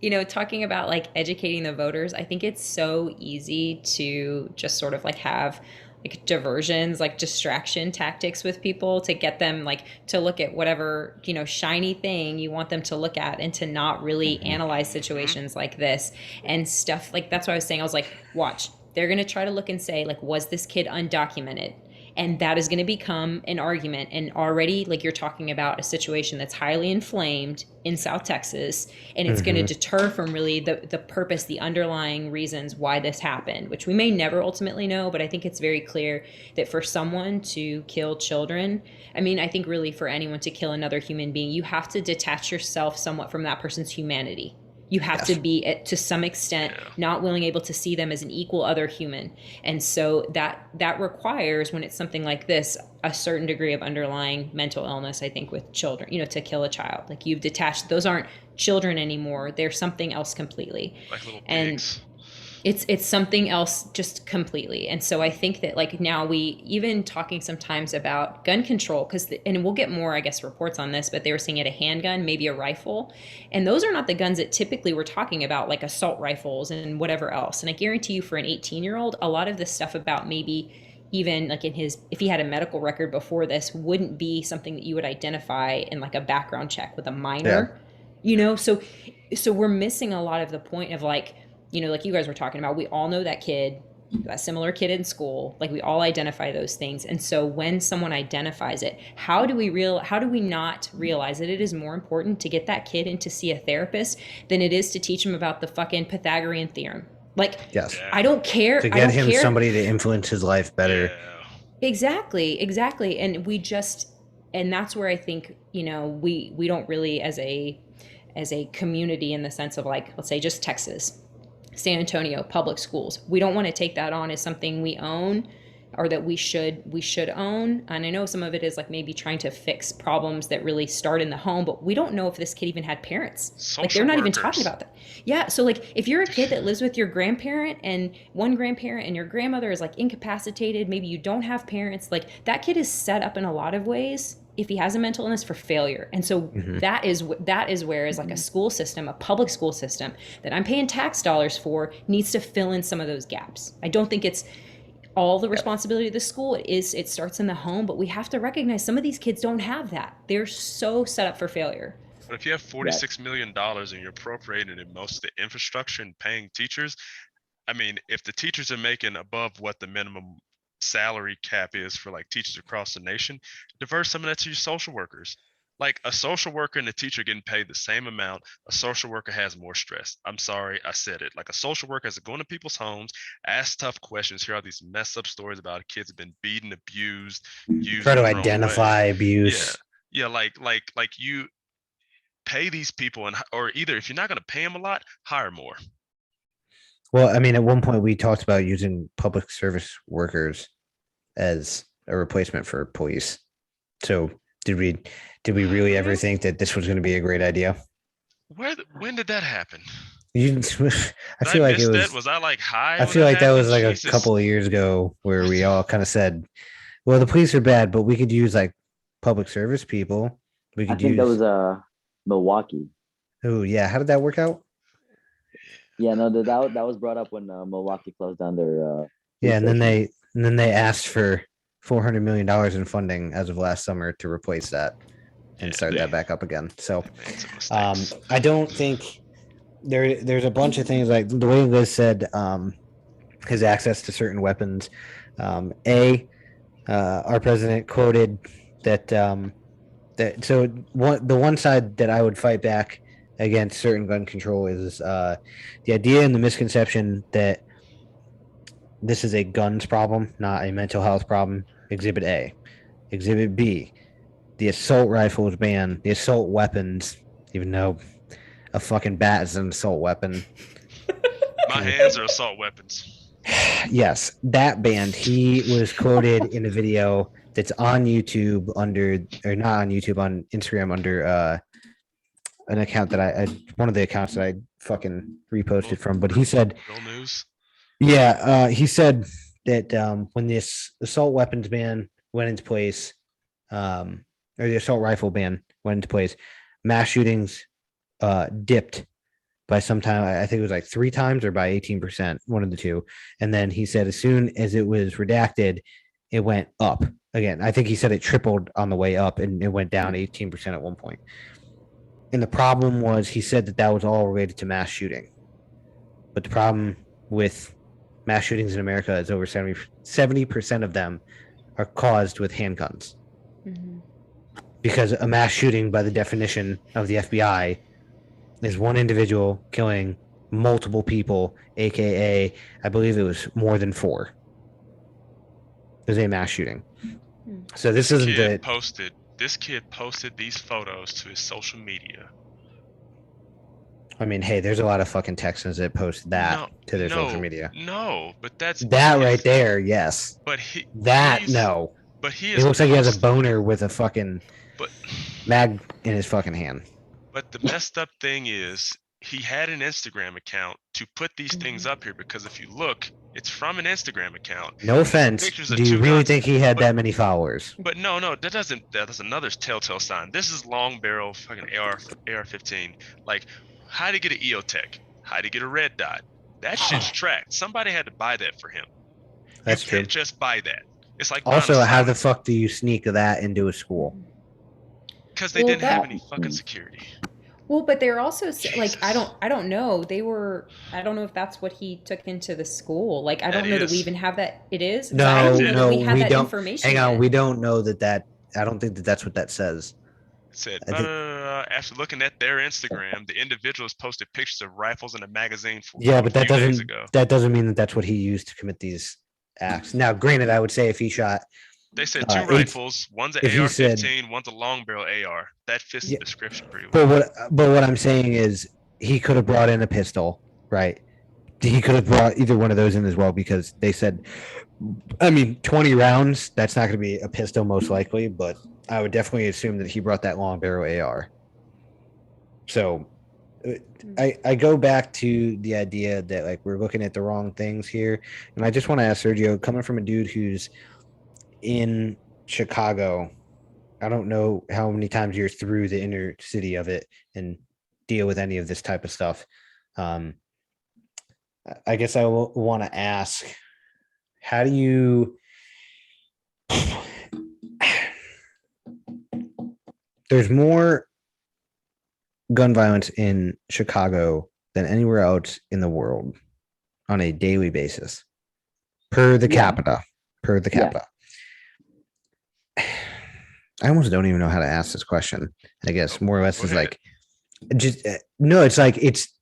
You know, talking about like educating the voters, I think it's so easy to just sort of like have like diversions, like distraction tactics with people to get them like to look at whatever, you know, shiny thing you want them to look at and to not really analyze situations like this and stuff. Like that's what I was saying. I was like, watch, they're going to try to look and say like, was this kid undocumented? And that is going to become an argument. And already, like you're talking about a situation that's highly inflamed in South Texas, and it's going to deter from really the purpose, the underlying reasons why this happened, which we may never ultimately know. But I think it's very clear that for someone to kill children, I mean, I think really for anyone to kill another human being, you have to detach yourself somewhat from that person's humanity. You have to be, to some extent, not willing, able to see them as an equal other human. And so that requires, when it's something like this, a certain degree of underlying mental illness, I think, with children, you know, to kill a child. Like you've detached, those aren't children anymore. They're something else completely. Like little pigs. It's something else just completely. And so I think that like now we even talking sometimes about gun control, and we'll get more, I guess, reports on this, but they were saying at a handgun, maybe a rifle. And those are not the guns that typically we're talking about, like assault rifles and whatever else. And I guarantee you for an 18-year-old, a lot of this stuff about maybe even like if he had a medical record before this wouldn't be something that you would identify in like a background check with a minor, you know? So we're missing a lot of the point of like, you know, like you guys were talking about, we all know that kid, that similar kid in school, like we all identify those things. And so when someone identifies it, how do we not realize that it is more important to get that kid in to see a therapist than it is to teach him about the fucking Pythagorean theorem? Like, yes. I don't care. To get him somebody to influence his life better. Yeah. Exactly. And that's where I think, you know, we don't really as a community, in the sense of like, let's say just Texas, San Antonio public schools, we don't want to take that on as something we own or that we should own. And I know some of it is like maybe trying to fix problems that really start in the home, but we don't know if this kid even had parents. Like they're not even talking about that. Yeah. So like if you're a kid that lives with your grandparent and one grandparent and your grandmother is like incapacitated, maybe you don't have parents, like that kid is set up in a lot of ways, if he has a mental illness, for failure. And so that is where is like a school system, a public school system that I'm paying tax dollars for, needs to fill in some of those gaps. I don't think it's all the responsibility of the school. It starts in the home, but we have to recognize some of these kids don't have that. They're so set up for failure. But if you have $46 million and you're appropriating in most of the infrastructure and paying teachers, I mean, if the teachers are making above what the minimum salary cap is for like teachers across the nation, divert some of that to your social workers. Like a social worker and a teacher getting paid the same amount, a social worker has more stress. I'm sorry, I said it. Like a social worker has to go into people's homes, ask tough questions, hear all these messed up stories about kids have been beaten, abused, used Try and to thrown away. identify Yeah, abuse. yeah, like you pay these people, and or either if you're not going to pay them a lot, hire more. Well, I mean, at one point we talked about using public service workers as a replacement for police. So did we really ever think that this was going to be a great idea? When did that happen? You, I Did feel like miss it that? was. Was I like high I when feel like that happened? was like Jesus. a couple of years ago where What? we all kind of said, "Well, the police are bad, but we could use like public service people. We I could think that use." was Milwaukee. Oh yeah, how did that work out? Yeah, no, that was brought up when Milwaukee closed down their Yeah, police station. and then they asked for $400 million in funding as of last summer to replace that and start that back up again. So, Made some mistakes. I don't think there's a bunch of things like the way Liz said, his access to certain weapons. Our president quoted that the one side that I would fight back against certain gun control is the idea and the misconception that this is a guns problem, not a mental health problem. Exhibit A. Exhibit B. The assault rifle is banned. The assault weapons, even though a fucking bat is an assault weapon. My hands are assault weapons. Yes, that banned. He was quoted in a video that's on YouTube or not on YouTube, on Instagram under an account that I one of the accounts that I fucking reposted from. But he said, Real news. yeah, he said that when this assault weapons ban went into place, or the assault rifle ban went into place, mass shootings dipped by some time. I think it was like 3 times or by 18%, one of the two. And then he said as soon as it was redacted, it went up again. I think he said it tripled on the way up and it went down 18% at one point. And the problem was, he said that was all related to mass shooting. But the problem with mass shootings in America is over 70% of them are caused with handguns. Mm-hmm. Because a mass shooting, by the definition of the FBI, is one individual killing multiple people, aka I believe it was more than 4. It was a mass shooting. So this isn't This kid posted these photos to his social media. I mean, hey, there's a lot of fucking Texans that post that to their social media. No, but that's that right there. Yes. But no. But he is. It looks like he has a boner with a fucking mag in his fucking hand. But the messed up thing is, he had an Instagram account to put these things up here, because if you look, it's from an Instagram account. No offense. Do you really think he had that many followers? But no, that's another telltale sign. This is long barrel fucking AR-15. Like, how to get an EOTech, how to get a red dot. That shit's tracked. Somebody had to buy that for him. That's true. You can't just buy that. It's like also, how the fuck do you sneak that into a school? Because they didn't have any fucking security. Well, but they're also like, I don't know. I don't know if that's what he took into the school. Like, I don't know that we even have that. It is. No, we don't. Information hang on, we don't know that. I don't think that's what that says. It said, after looking at their Instagram, the individuals posted pictures of rifles in a magazine for but that doesn't mean that that's what he used to commit these acts. Now, granted, I would say if he shot. They said 2 rifles. One's an AR-15, one's a long barrel AR. That fits the description pretty well. But what I'm saying is, he could have brought in a pistol, right? He could have brought either one of those in as well, because they said, 20 rounds. That's not going to be a pistol, most likely, but I would definitely assume that he brought that long barrel AR. So, I go back to the idea that like we're looking at the wrong things here, and I just want to ask Sergio, coming from a dude who's in Chicago, I don't know how many times you're through the inner city of it and deal with any of this type of stuff. I guess I want to ask, how do you there's more, gun violence in Chicago than anywhere else in the world on a daily basis per the Yeah. capita. Per the Yeah. capita. I almost don't even know how to ask this question. I guess more or less Go is ahead. like just no. It's like it's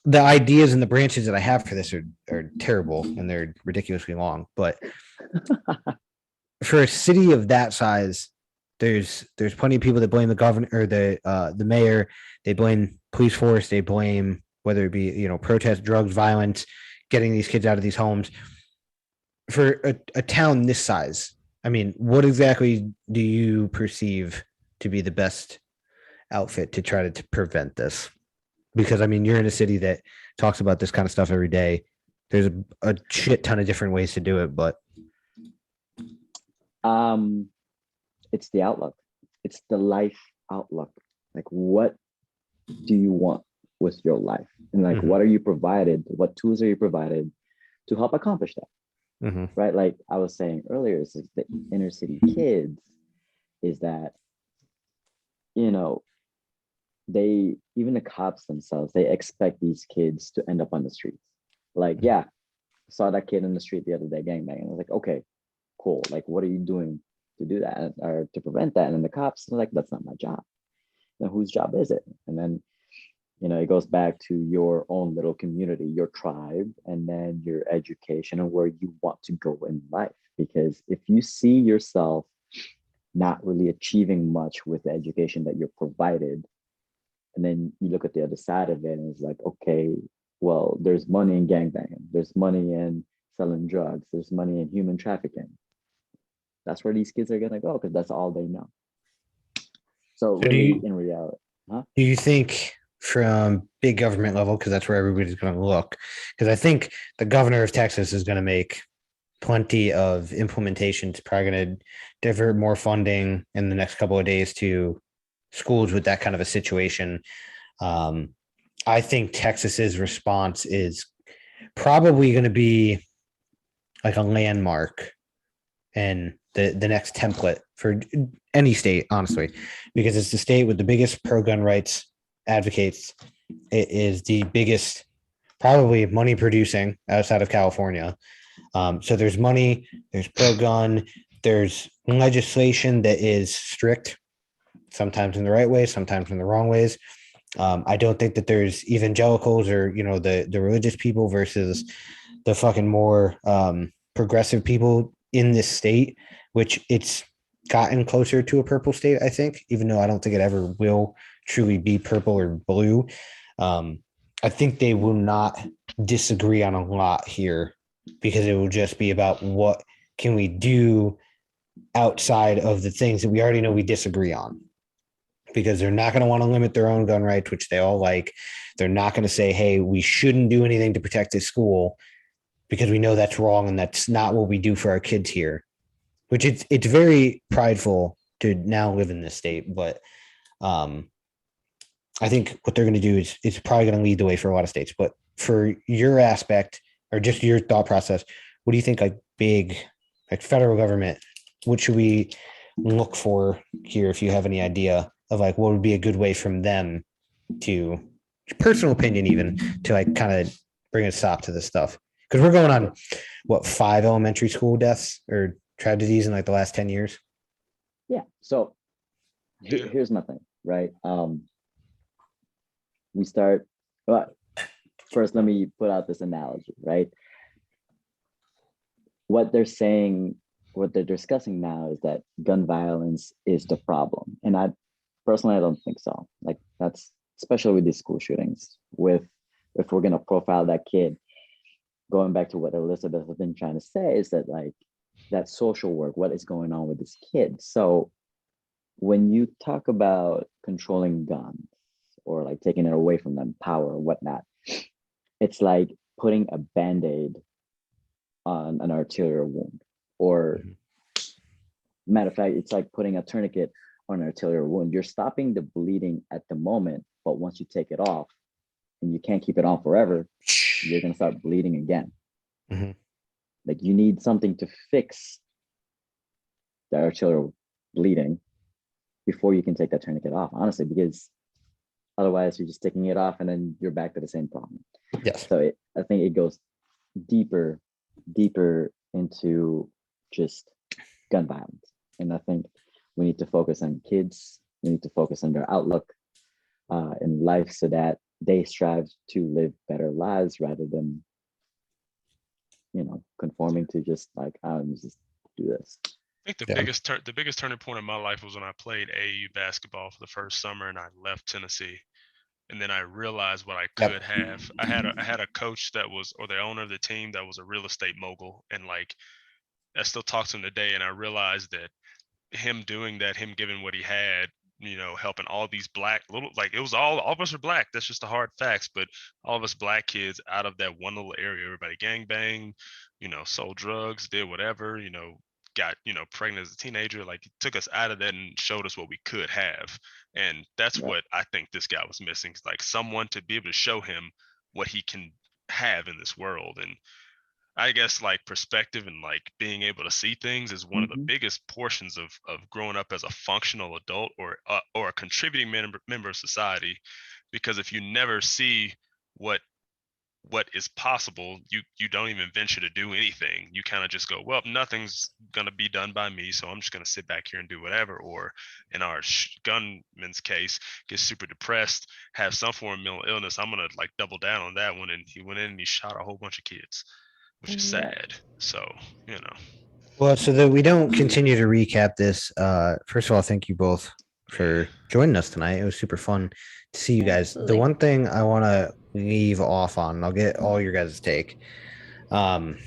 the ideas and the branches that I have for this are terrible and they're ridiculously long. But for a city of that size, there's plenty of people that blame the governor or the mayor. They blame police force. They blame whether it be protest, drugs, violence, getting these kids out of these homes. For a town this size, I mean, what exactly do you perceive to be the best outfit to try to prevent this? Because I mean, you're in a city that talks about this kind of stuff every day. There's a shit ton of different ways to do it, but It's the outlook. It's the life outlook. Like, what do you want with your life? And like, what are you provided? What tools are you provided to help accomplish that? Right? Like I was saying earlier, it's like the inner city kids is that, they, even the cops themselves, they expect these kids to end up on the streets. Like, yeah, saw that kid in the street the other day gangbanging. I was like, okay, cool. Like, what are you doing to do that or to prevent that? And then the cops are like, that's not my job. Then whose job is it? And then, it goes back to your own little community, your tribe, and then your education and where you want to go in life. Because if you see yourself not really achieving much with the education that you're provided, and then you look at the other side of it and it's like, okay, well, there's money in gangbanging, there's money in selling drugs, there's money in human trafficking. That's where these kids are gonna go because that's all they know. So really, in reality, do you think from big government level, because that's where everybody's going to look, because I think the governor of Texas is going to make plenty of implementations, probably going to divert more funding in the next couple of days to schools with that kind of a situation. I think Texas's response is probably going to be like a landmark and the next template for any state, honestly, because it's the state with the biggest pro-gun rights advocates. It is the biggest, probably money producing outside of California. So there's money, there's pro-gun, there's legislation that is strict, sometimes in the right way, sometimes in the wrong ways. I don't think that there's evangelicals or the religious people versus the fucking more progressive people in this state, which it's gotten closer to a purple state, I think, even though I don't think it ever will truly be purple or blue. I think they will not disagree on a lot here because it will just be about what can we do outside of the things that we already know we disagree on, because they're not going to want to limit their own gun rights, which they all like. They're not going to say, hey, we shouldn't do anything to protect this school because we know that's wrong and that's not what we do for our kids here, which it's very prideful to now live in this state. But I think what they're going to do is it's probably going to lead the way for a lot of states. But for your aspect or just your thought process, what do you think like big, like federal government, what should we look for here if you have any idea of like what would be a good way from them to, personal opinion even, to like kind of bring a stop to this stuff? Because we're going on, what, 5 elementary school deaths or tragedies in like the last 10 years? Yeah. So here's my thing, right? We start, well, first, let me put out this analogy, right? What they're saying, what they're discussing now is that gun violence is the problem. And I don't think so. Like that's, especially with these school shootings, if we're going to profile that kid, going back to what Elizabeth has been trying to say is that like that social work, what is going on with this kid? So when you talk about controlling guns or like taking it away from them, power or whatnot, it's like putting a Band-Aid on an arterial wound, or matter of fact, it's like putting a tourniquet on an arterial wound. You're stopping the bleeding at the moment, but once you take it off and you can't keep it on forever, you're going to start bleeding again. Like you need something to fix the arterial bleeding before you can take that tourniquet off, honestly, because Otherwise, you're just taking it off, and then you're back to the same problem. Yes. So I think it goes deeper into just gun violence. And I think we need to focus on kids. We need to focus on their outlook in life so that they strive to live better lives rather than, conforming to just like, just do this. I think the biggest turning point in my life was when I played AAU basketball for the first summer and I left Tennessee. And then I realized what I could have. I had a coach that was, or the owner of the team that was a real estate mogul, and like I still talk to him today. And I realized that him doing that, him giving what he had, helping all these black little, like it was all of us are black. That's just the hard facts. But all of us black kids out of that one little area, everybody gangbanged, sold drugs, did whatever, got pregnant as a teenager. Like it took us out of that and showed us what we could have. And that's what I think this guy was missing, is like someone to be able to show him what he can have in this world. And I guess like perspective and like being able to see things is one of the biggest portions of growing up as a functional adult or a contributing member of society. Because if you never see what is possible, you don't even venture to do anything. You kind of just go, well, nothing's gonna be done by me, so I'm just gonna sit back here and do whatever. Or in our gunman's case, get super depressed, have some form of mental illness. I'm gonna like double down on that one. And he went in and he shot a whole bunch of kids, which is sad. So Well, so that we don't continue to recap this, first of all, thank you both for joining us tonight. It was super fun to see you guys. Absolutely. The one thing I want to leave off on, and I'll get all your guys' take. One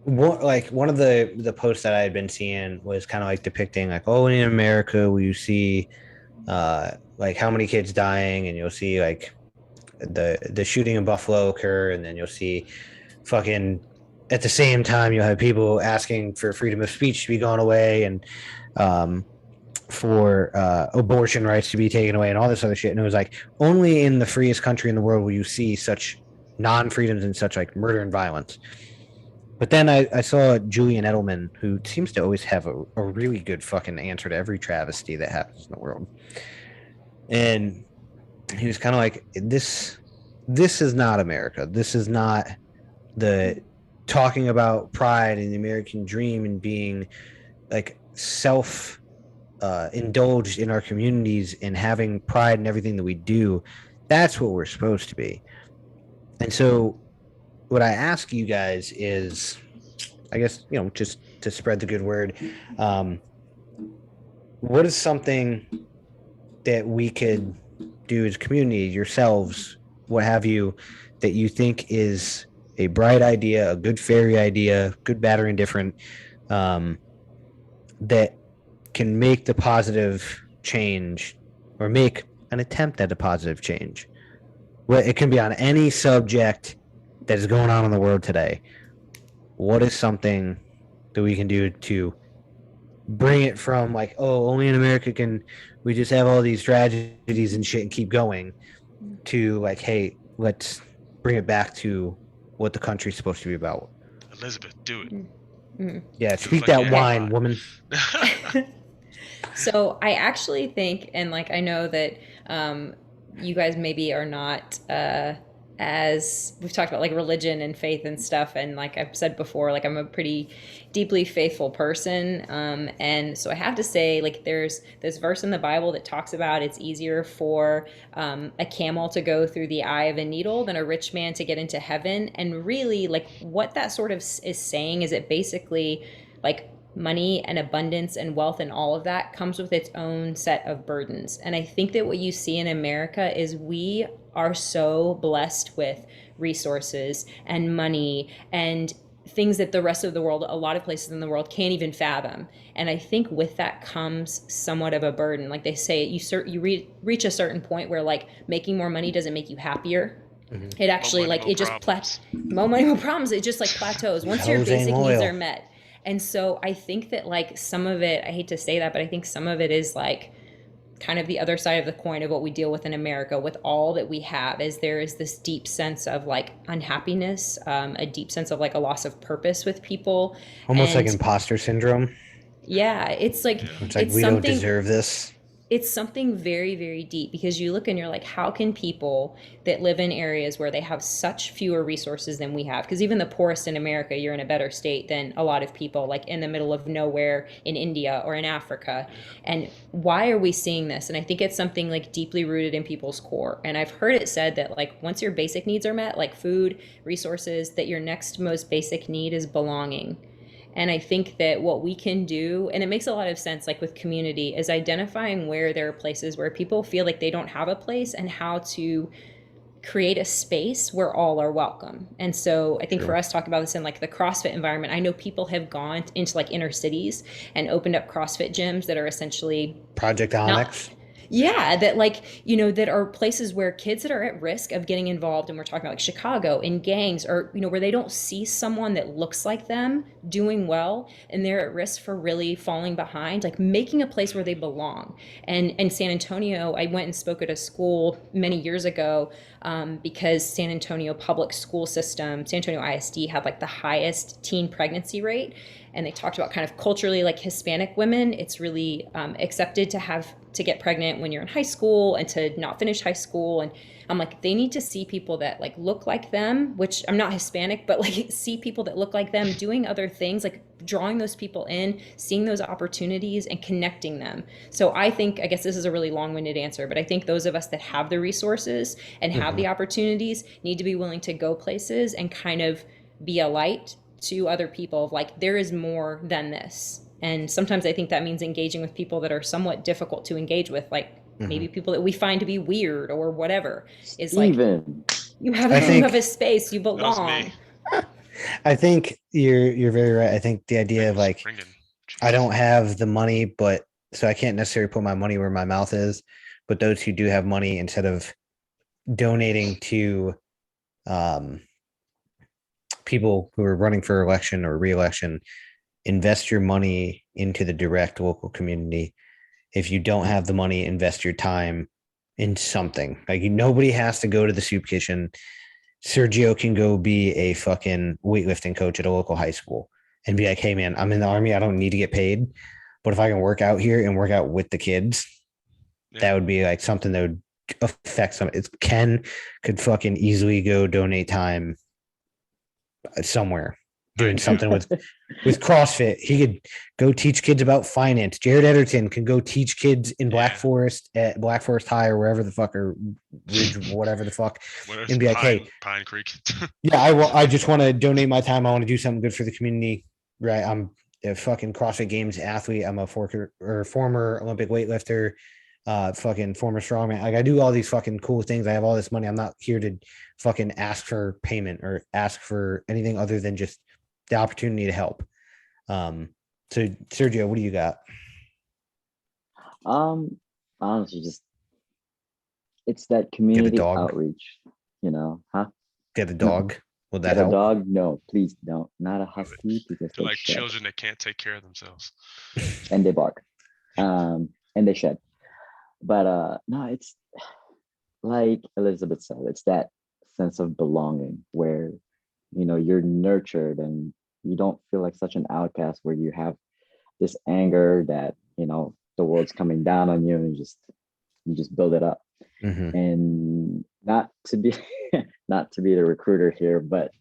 of the posts that I had been seeing was kind of like depicting like, oh, in America, you see like how many kids dying, and you'll see like the shooting in Buffalo occur, and then you'll see fucking at the same time you'll have people asking for freedom of speech to be gone away, and for abortion rights to be taken away and all this other shit. And it was like, only in the freest country in the world will you see such non-freedoms and such like murder and violence. But then I saw Julian Edelman, who seems to always have a really good fucking answer to every travesty that happens in the world. And he was kind of like, this is not America. This is not the talking about pride and the American dream and being like self indulged in our communities and having pride in everything that we do. That's what we're supposed to be. And so what I ask you guys is, I guess, just to spread the good word, what is something that we could do as a community, yourselves, what have you, that you think is a bright idea, a good fairy idea, good, bad, or indifferent, that can make the positive change or make an attempt at a positive change? Well, it can be on any subject that is going on in the world today. What is something that we can do to bring it from like, oh, only in America can we just have all these tragedies and shit and keep going, to like, hey, let's bring it back to what the country's supposed to be about? Elizabeth, do it. Yeah, speak that wine, woman. So I actually think, and like I know that you guys maybe are not as we've talked about like religion and faith and stuff, and like I've said before, like I'm a pretty deeply faithful person, and so I have to say, like, there's this verse in the Bible that talks about it's easier for a camel to go through the eye of a needle than a rich man to get into heaven. And really, like, what that sort of is saying is it basically, like, money and abundance and wealth and all of that comes with its own set of burdens. And I think that what you see in America is we are so blessed with resources and money and things that the rest of the world, a lot of places in the world, can't even fathom. And I think with that comes somewhat of a burden. Like they say, you reach a certain point where like making more money doesn't make you happier. It actually, like, it just more money, more problems. It just like plateaus once your basic needs are met. And so I think that like some of it, I hate to say that, but I think some of it is like kind of the other side of the coin of what we deal with in America with all that we have, is there is this deep sense of like unhappiness, a deep sense of like a loss of purpose with people. Almost like imposter syndrome. Yeah, it's like we don't deserve this. it's something very, very deep, because you look and you're like, how can people that live in areas where they have such fewer resources than we have? Because even the poorest in America, you're in a better state than a lot of people like in the middle of nowhere in India or in Africa. And why are we seeing this? And I think it's something like deeply rooted in people's core. And I've heard it said that like once your basic needs are met, like food, resources, that your next most basic need is belonging. And I think that what we can do, and it makes a lot of sense, like with community, is identifying where there are places where people feel like they don't have a place and how to create a space where all are welcome. And so I think True. for us talking about this in like the CrossFit environment, I know people have gone into like inner cities and opened up CrossFit gyms that are essentially Project not, Onyx. yeah, that like, you know, that are places where kids that are at risk of getting involved, and we're talking about like Chicago, in gangs, or, you know, where they don't see someone that looks like them doing well and they're at risk for really falling behind, like making a place where they belong. And in San Antonio, I went and spoke at a school many years ago, because San Antonio public school system, San Antonio ISD, had like the highest teen pregnancy rate. And they talked about kind of culturally, like Hispanic women, it's really accepted to get pregnant when you're in high school and to not finish high school. And I'm like, they need to see people that like look like them, which I'm not Hispanic, but like see people that look like them doing other things, like drawing those people in, seeing those opportunities and connecting them. So I think, I guess this is a really long-winded answer, but I think those of us that have the resources and have the opportunities need to be willing to go places and kind of be a light to other people of like, there is more than this. And sometimes I think that means engaging with people that are somewhat difficult to engage with, like maybe people that we find to be weird or whatever. Is like, Even you I have think- a space, you That was belong. me. I think you're very right. I think the idea of like, Ringing. I don't have the money, but so I can't necessarily put my money where my mouth is. But those who do have money, instead of donating to people who are running for election or re-election, invest your money into the direct local community. If you don't have the money, invest your time in something. Like nobody has to go to the soup kitchen. Sergio can go be a fucking weightlifting coach at a local high school and be like, hey man, I'm in the army. I don't need to get paid. But if I can work out here and work out with the kids, that would be like something that would affect some. It's Ken could fucking easily go donate time somewhere doing something with CrossFit. He could go teach kids about finance. Jared Ederton can go teach kids in Black Forest at Black Forest High or wherever the fuck, or Ridge, whatever the fuck, and be like, hey, Pine Creek. yeah, I just want to donate my time. I want to do something good for the community. Right. I'm a fucking CrossFit Games athlete. I'm a former Olympic weightlifter, fucking former strongman. Like I do all these fucking cool things. I have all this money. I'm not here to fucking ask for payment or ask for anything other than just the opportunity to help. So Sergio, what do you got? Honestly, just it's that community outreach, you know, huh? Get a dog. Will that Get help? a dog? No, please don't. Not a husky, because They're they like shed. children that can't take care of themselves. And they bark. And they shed. But no, it's like Elizabeth said, it's that sense of belonging where, you know, you're nurtured and you don't feel like such an outcast, where you have this anger that, you know, the world's coming down on you, and you just build it up. And not to be the recruiter here, but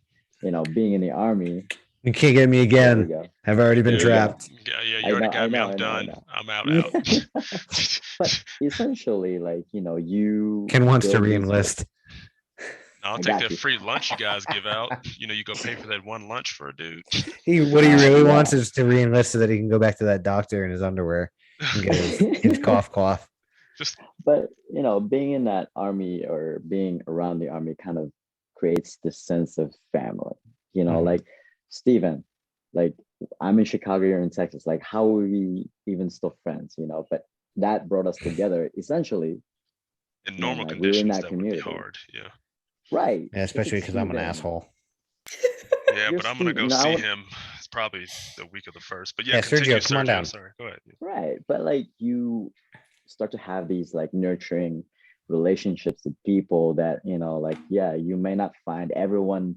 you know, being in the army, you can't get me again. I've already been trapped. Yeah, you already got me. I'm done. I'm out. But essentially, like, you know, you Ken wants to build these- re-enlist. I'll I take got that you. free lunch you guys give out. You know, you go pay for that one lunch for a dude. What he really Yeah. wants is to re-enlist so that he can go back to that doctor in his underwear and get his cough. Just But you know, being in that army or being around the army kind of creates this sense of family. You know, like Steven, like I'm in Chicago, you're in Texas. Like, how are we even still friends? You know, but that brought us together essentially. in normal like, we were in conditions, that that community. would be hard. Yeah. Right. Yeah, especially because I'm an Steven. asshole. Yeah, You're but I'm gonna Steve- go you know, I see would- him. It's probably the week of the 1st. But yeah, Yeah, continue, Sergio, come on down. Sorry, go ahead. Right. But like, you start to have these like nurturing relationships with people that, you know, like, yeah, you may not find everyone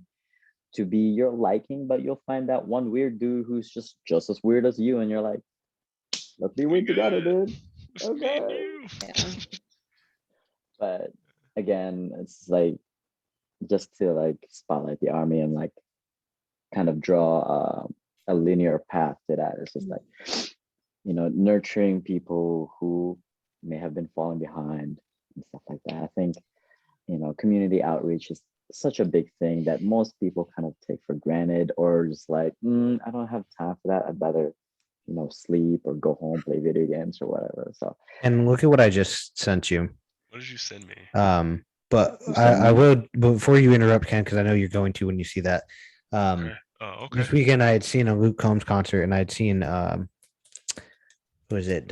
to be your liking, but you'll find that one weird dude who's just as weird as you, and you're like, let's be weird together, dude. It's me and Okay. you. Yeah. But again, it's like just to like spotlight the army and like kind of draw a linear path to that. It's just like, nurturing people who may have been falling behind and stuff like that. I think, community outreach is such a big thing that most people kind of take for granted, or just like, I don't have time for that. I'd rather, sleep or go home, play video games or whatever. So And look at what I just sent you. What did you send me? But You I, send I me? will, before you interrupt, Ken, because I know you're going to when you see that. Okay. Oh, okay. This weekend I had seen a Luke Combs concert, and I had seen who was it?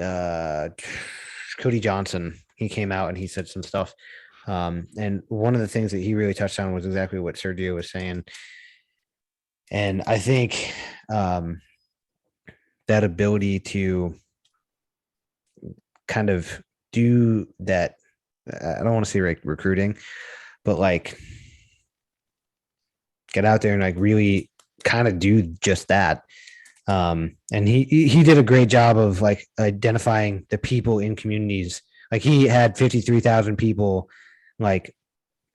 Cody Johnson. He came out and he said some stuff. And one of the things that he really touched on was exactly what Sergio was saying. And I think that ability to kind of do that, I don't want to say like recruiting, but like get out there and like really kind of do just that. And he did a great job of like identifying the people in communities. Like he had 53,000 people, like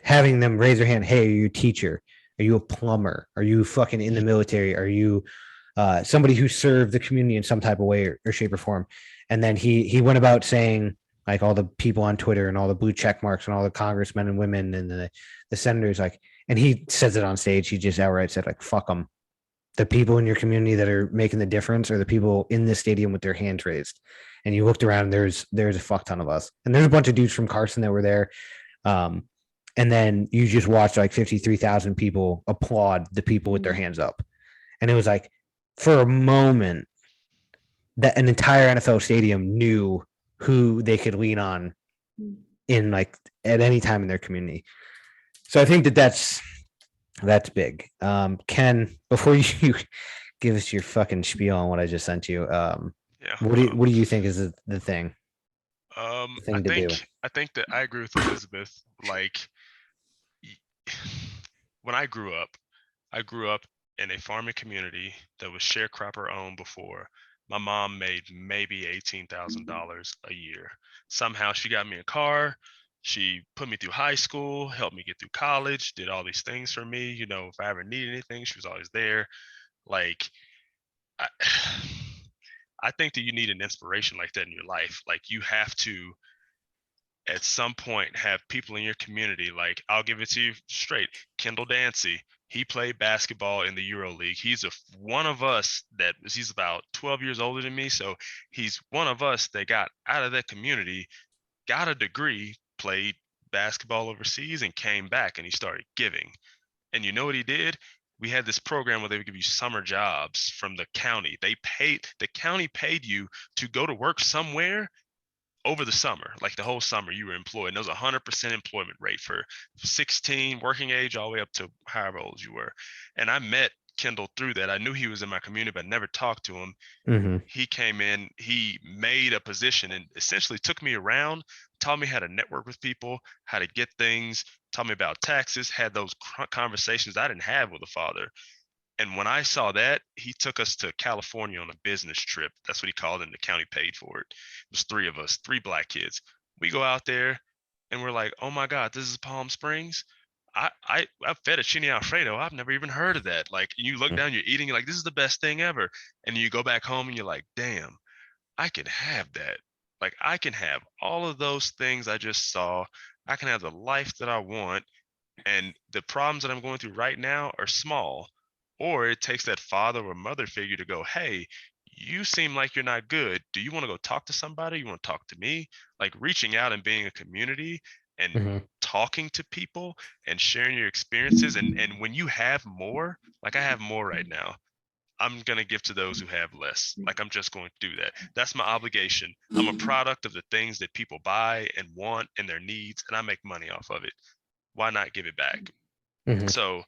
having them raise their hand. Hey, are you a teacher? Are you a plumber? Are you fucking in the military? Are you somebody who served the community in some type of way or shape or form? And then he went about saying like all the people on Twitter and all the blue check marks and all the congressmen and women and the senators, like, and he says it on stage. He just outright said like, fuck them. The people in your community that are making the difference are the people in this stadium with their hands raised. And you looked around, there's a fuck ton of us. And there's a bunch of dudes from Carson that were there. And then you just watch like 53,000 people applaud the people with their hands up. And it was like, for a moment, that an entire NFL stadium knew who they could lean on in like at any time in their community. So I think that's big. Ken, before you give us your fucking spiel on what I just sent you, Yeah. what do you think is the thing? I Thing to do. think that I agree with Elizabeth. Like, when I grew up in a farming community that was sharecropper owned before. My mom made maybe $18,000 a year. Somehow she got me a car. She put me through high school, helped me get through college, did all these things for me. If I ever needed anything, she was always there. Like, I, I think that you need an inspiration like that in your life. Like, you have to at some point have people in your community. Like, I'll give it to you straight. Kendall Dancy, he played basketball in the Euro League. He's one of us he's about 12 years older than me. So he's one of us that got out of that community, got a degree, played basketball overseas, and came back and he started giving. And you know what he did? We had this program where they would give you summer jobs from the county. The county paid you to go to work somewhere over the summer, like the whole summer you were employed. And it was 100% employment rate for 16 working age all the way up to however old you were. And I met Kendall through that. I knew he was in my community, but never talked to him. Mm-hmm. He came in, he made a position and essentially took me around, taught me how to network with people, how to get things, taught me about taxes, had those conversations I didn't have with a father. And when I saw that, he took us to California on a business trip. That's what he called it, and the county paid for it. It was three of us, three black kids. We go out there and we're like, oh my God, this is Palm Springs. I've fettuccine Alfredo. I've never even heard of that. Like, you look down, you're eating, you're like, this is the best thing ever. And you go back home and you're like, damn, I can have that. Like, I can have all of those things I just saw. I can have the life that I want. And the problems that I'm going through right now are small. Or it takes that father or mother figure to go, hey, you seem like you're not good. Do you want to go talk to somebody? You want to talk to me? Like, reaching out and being a community and Mm-hmm. talking to people and sharing your experiences. And when you have more, like I have more right now, I'm going to give to those who have less. Like, I'm just going to do that. That's my obligation. I'm a product of the things that people buy and want and their needs, and I make money off of it. Why not give it back? Mm-hmm. So,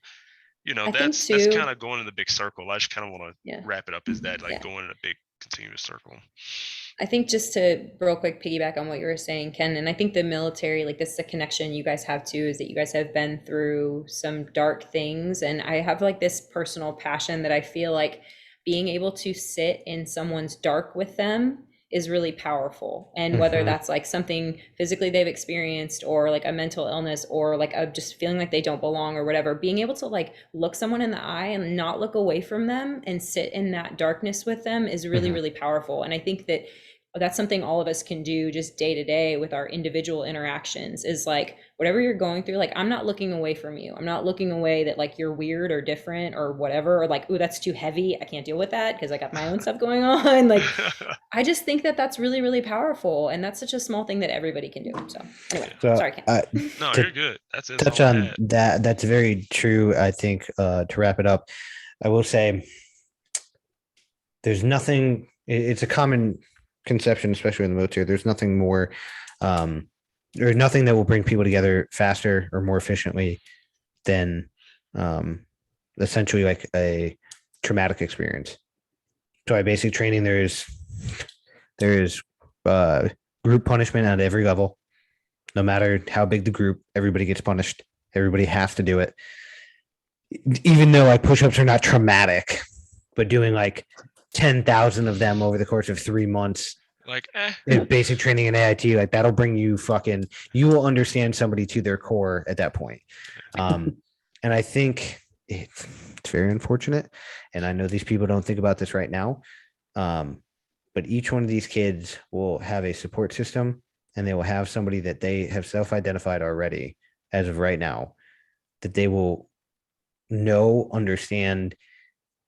I think that's too. kind of going in the big circle. I just kind of want to Yeah. wrap it up as that, like Yeah. going in a big continuous circle. I think just to real quick piggyback on what you were saying, Ken, and I think the military, like this is a connection you guys have too, is that you guys have been through some dark things. And I have like this personal passion that I feel like being able to sit in someone's dark with them is really powerful. And whether Mhm. that's like something physically they've experienced or like a mental illness or like a just feeling like they don't belong or whatever, being able to like look someone in the eye and not look away from them and sit in that darkness with them is really, Mhm. really powerful. And I think that that's something all of us can do just day to day with our individual interactions, is like whatever you're going through, like I'm not looking away from you. I'm not looking away that like you're weird or different or whatever, or like, oh, that's too heavy, I can't deal with that because I got my own stuff going on. Like I just think that that's really, really powerful, and that's such a small thing that everybody can do. So anyway, So, sorry, Ken. No, to you're good. That's it. touch on that, that's very true. I think to wrap it up, I will say there's nothing, it's a common conception, especially in the military. There's nothing more, there's nothing that will bring people together faster or more efficiently than essentially like a traumatic experience. So I basic training, there's group punishment at every level. No matter how big the group, everybody gets punished. Everybody has to do it. Even though like push-ups are not traumatic, but doing like 10,000 of them over the course of 3 months, like basic training in AIT, like that'll bring you you will understand somebody to their core at that point. And I think it's very unfortunate. And I know these people don't think about this right now. But each one of these kids will have a support system, and they will have somebody that they have self-identified already as of right now, that they will know, understand,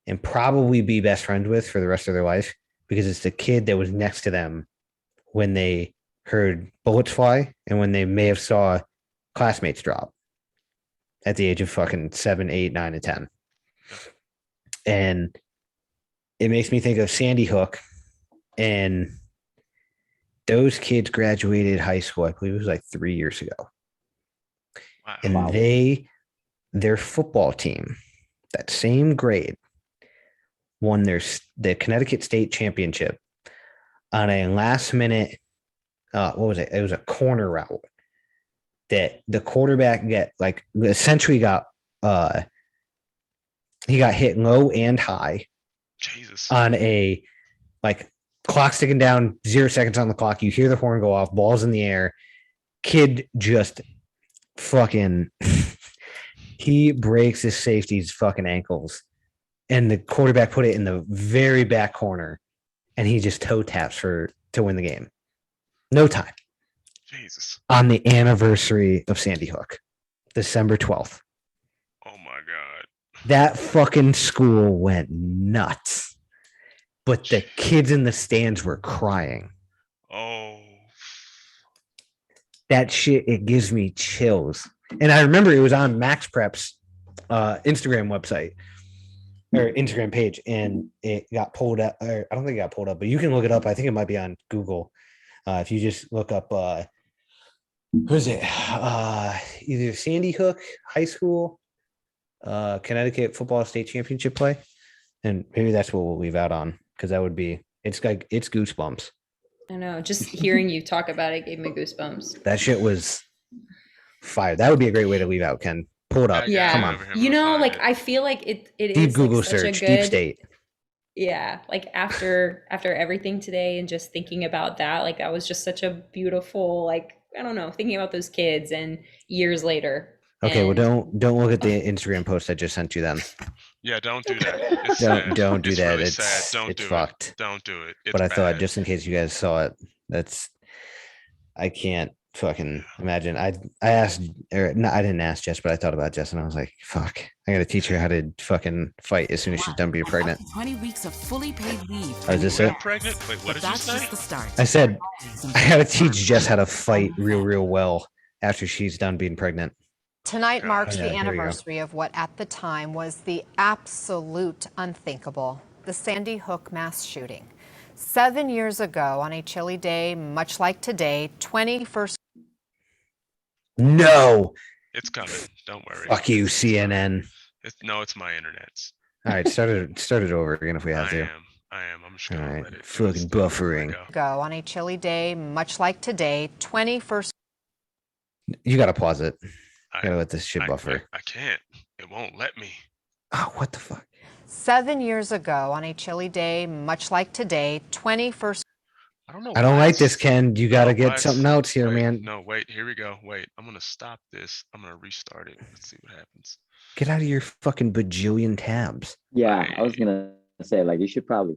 and probably be best friends with for the rest of their life, because it's the kid that was next to them when they heard bullets fly and when they may have saw classmates drop at the age of fucking 7, 8, 9, and 10. And it makes me think of Sandy Hook, and those kids graduated high school, I believe it was like 3 years ago. wow. And Wow. their football team, that same grade, won the Connecticut State Championship on a last minute, what was it? It was a corner route that the quarterback essentially got he got hit low and high Jesus. on a like clock sticking down, 0 seconds on the clock. You hear the horn go off, balls in the air. Kid just fucking he breaks his safety's fucking ankles, and the quarterback put it in the very back corner, and he just toe taps to win the game. No time. Jesus. On the anniversary of Sandy Hook, December 12th. Oh my God. That fucking school went nuts. But the kids in the stands were crying. Oh. That shit, it gives me chills. And I remember it was on Max Prep's Instagram website or Instagram page, and it got pulled up. Or I don't think it got pulled up, but you can look it up. I think it might be on Google. If you just look up, who is it? Either Sandy Hook High School, Connecticut Football State Championship play, and maybe that's what we'll leave out on, because that would be it's goosebumps. I know, just hearing you talk about it gave me goosebumps. That shit was fire. That would be a great way to leave out, Ken. Pull it up. Yeah. Come on. You know, like I feel like it Deep is Google like such search, a good deep state. Yeah, like after everything today and just thinking about that, like that was just such a beautiful, like I don't know, thinking about those kids and years later. Okay, And well don't look at the Instagram post I just sent you then. Yeah, don't do that. It's sad. Don't do It's that. Really it's sad. Don't it's do fucked. it. Don't do it. It's But I thought, bad. just in case you guys saw it, I can't fucking imagine. I asked, or no, I didn't ask Jess, but I thought about Jess, and I was like, fuck, I gotta teach her how to fucking fight as soon as she's done being pregnant. 20 weeks of fully paid leave. Oh, is this I'm it? pregnant? Wait, what But did you that's say? just the start. I said I gotta teach Jess how to fight real well after she's done being pregnant. Tonight marks Yeah, the here we go. anniversary of what at the time was the absolute unthinkable, the Sandy Hook mass shooting. 7 years ago, on a chilly day, much like today, 21st. No. It's coming. Don't worry. Fuck you, CNN. It's my internet's. All right, start it over again if we have I to. am. I'm just All gonna right, let it fucking buffering. Go on a chilly day, much like today, 21st. You gotta pause it. Gotta let this shit buffer. I can't. It won't let me. Oh, what the fuck? 7 years ago, on a chilly day, much like today, 21st. don't know. I don't why like this, Ken. You got to why get it's- something else here, wait, man. No, wait. Here we go. Wait, I'm gonna stop this. I'm gonna restart it. Let's see what happens. Get out of your fucking bajillion tabs. Yeah, I was gonna say like you should probably.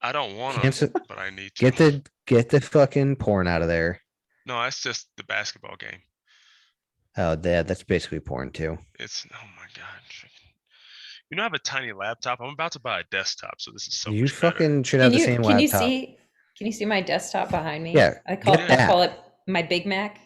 I don't want to, Cancel. but I need to. Get the fucking porn out of there. No, that's just the basketball game. Oh, that's basically porn too. It's oh my god. You know, I have a tiny laptop. I'm about to buy a desktop, so this is so You much better. fucking should have the same Can you laptop. see? Can you see my desktop behind me? Yeah, I call get I that. call it my Big Mac.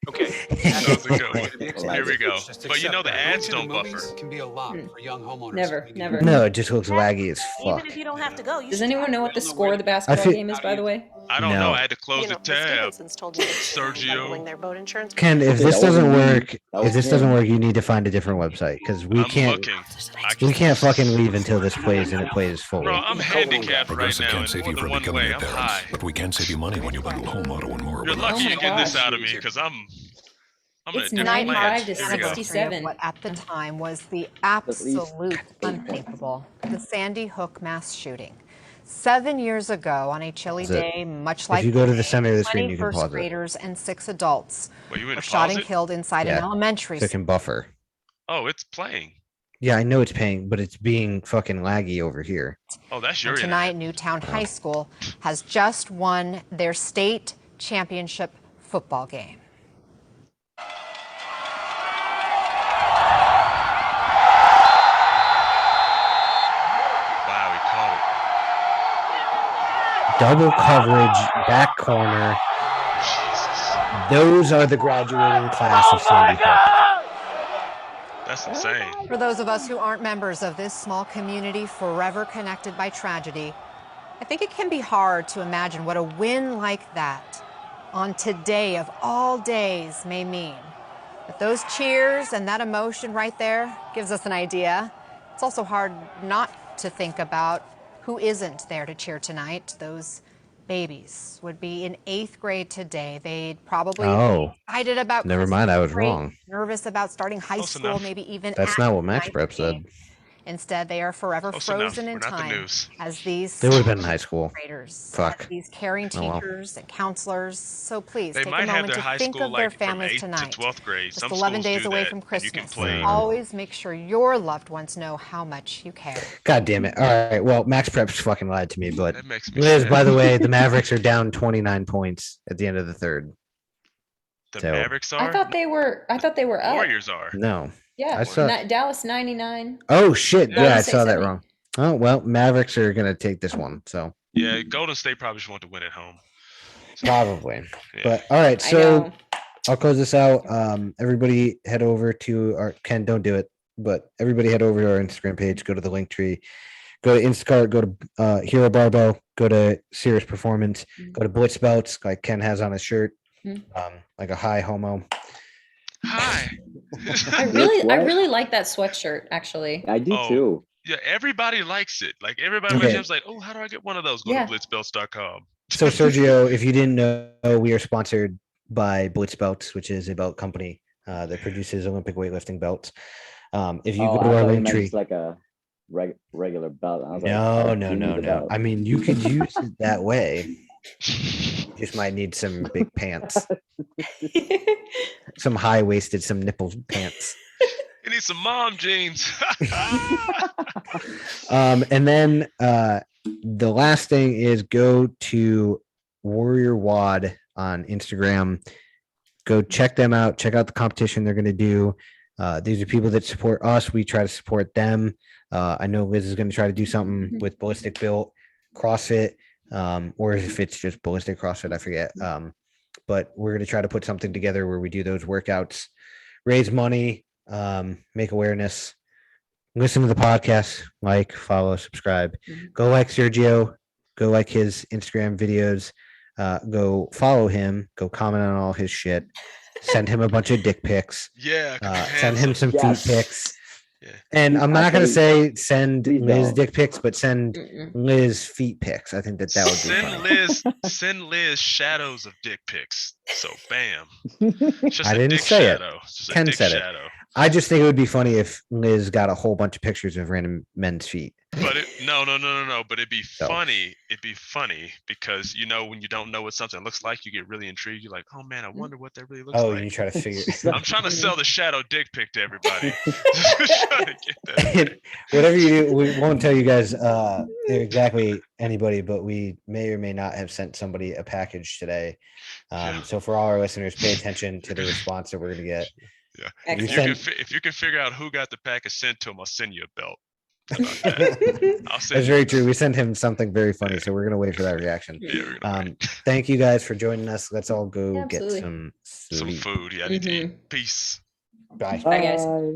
Okay. That was a good one. Here Here we go. Just But you know the accept that. ads Going don't to the buffer. movies can be a lot for young homeowners. Never, We never. need- No, it just looks laggy as Even fuck. if you don't have to go, you Does should anyone try. know what the don't know score where of the to- basketball feel- game is, by the way? I don't know. No. I had to close You know, the the tab. Stevensons told you that Sergio. their boat insurance. Ken, if Yeah, this that doesn't wasn't me. work, That was him. you need to find a different website because we I'm can't looking. we can't fucking leave until this plays and it plays fully. Bro, I'm handicapped right Progressive now can't in save more you than from one becoming way. a I'm parent, high. but we can save you money when you bundle home, auto, and more. You're with lucky Oh you my get this gosh. out of me because I'm in a It's different 95 land. to Here we go. 60. Of what at the time was the absolute unthinkable, the Sandy Hook mass shooting. 7 years ago, on a chilly Pause it. day, much If like you go to the today, center of the screen, 20 you can first pause it. graders and 6 adults Wait, you were in shot pause and it? killed inside an Yeah. elementary So it school. can buffer. Oh, it's playing. Yeah, I know it's paying, but it's being fucking laggy over here. Oh, that's your And tonight, internet. Newtown High School has just won their state championship football game. Wow, he caught Double coverage, back corner. it. Jesus. Those are the graduating class of Sandy Hook. That's insane. For those of us who aren't members of this small community forever connected by tragedy, I think it can be hard to imagine what a win like that on today of all days may mean. But those cheers and that emotion right there gives us an idea. It's also hard not to think about who isn't there to cheer tonight. Those babies would be in 8th grade today. They'd probably Oh, be excited about never Christmas mind, I was break, wrong. nervous about starting high Close school, enough. maybe even That's at not what Max ninth Prep said. grade. Instead, they are forever Close enough. frozen in We're not the time news. as these They would have been in high school. graders, Fuck. as these caring Oh, well. teachers and counselors. So please They take a might have moment their to high think school of their like from families 8th tonight. to 12th grade. Just Some 11 schools days do away that, from and you can Christmas. play. Always make sure your loved ones know how much you care. God damn it. All right. Well, Max Prep's fucking lied to me, but That makes me Liz, sad. by the way, the Mavericks are down 29 points at the end of the third. The so- Mavericks are. I thought they were up. Warriors are. No. Yeah, I saw- Dallas 99. Oh, shit. Yeah. Yeah, I Golden State saw that 70. wrong. Oh, well, Mavericks are going to take this one. So Yeah, Golden State probably just want to win at home. probably. Yeah. But all right. I So know. I'll close this out. Everybody head over to our Ken, don't do it, but everybody head over to our Instagram page, go to the link tree, go to Instacart, go to HeroBarbell, go to CerusPerformance, go to BlitzBelts, like Ken has on his shirt, like a high homo. Hi. I What? really like that sweatshirt, actually. I do Oh. too. Yeah, everybody likes it. Like everybody Okay. in my gym's like, oh, how do I get one of those? Go Yeah. to blitzbelts.com. So Sergio, if you didn't know, we are sponsored by BlitzBelts, which is a belt company that produces Olympic weightlifting belts. If you Oh, go I to our thought you link meant tree, just like a regular belt. I was like, no, I no, do no, need a no. belt. I mean, you could use it that way. You just might need some big pants, some high waisted, some nipple pants. You need some mom jeans. And then the last thing is go to Warrior Wad on Instagram. Go check them out. Check out the competition they're going to do. These are people that support us. We try to support them. I know Liz is going to try to do something with Ballistic Built CrossFit, or if it's just Ballistic CrossFit, I forget. But we're going to try to put something together where we do those workouts, raise money, make awareness. Listen to the podcast, like, follow, subscribe. Go like Sergio. Go like his Instagram videos. Go follow him. Go comment on all his shit. Send him a bunch of dick pics. Yeah. 'cause he's Send him handsome. some Yes. feet pics. Yeah. And I'm not gonna Actually, say send please Liz don't. dick pics, but send Mm-mm. Liz feet pics. I think that would be funny. Send Liz shadows of dick pics. So bam. Just I a didn't dick say it. shadow. Just a Ken dick said it. shadow. I just think it would be funny if Liz got a whole bunch of pictures of random men's feet. But no. But it'd be So- funny. It'd be funny because when you don't know what something looks like, you get really intrigued. You're like, oh man, I wonder what that really looks Oh, like. you try to figure. I'm trying to sell the shadow dick pic to everybody. Just trying to get that. Whatever you do, we won't tell you guys exactly anybody, but we may or may not have sent somebody a package today. Yeah. So for all our listeners, pay attention to the response that we're going to get. Yeah. Excellent. If you can figure out who got the package sent to him, I'll send you a belt. How about that? I'll send That's you- very true. We sent him something very funny, so we're going to wait for that reaction. Yeah, we're gonna wait. Thank you guys for joining us. Let's all go Yeah, get absolutely. some Some sleep. food. Yeah, I need to eat. Peace. Bye. Bye, guys. Bye.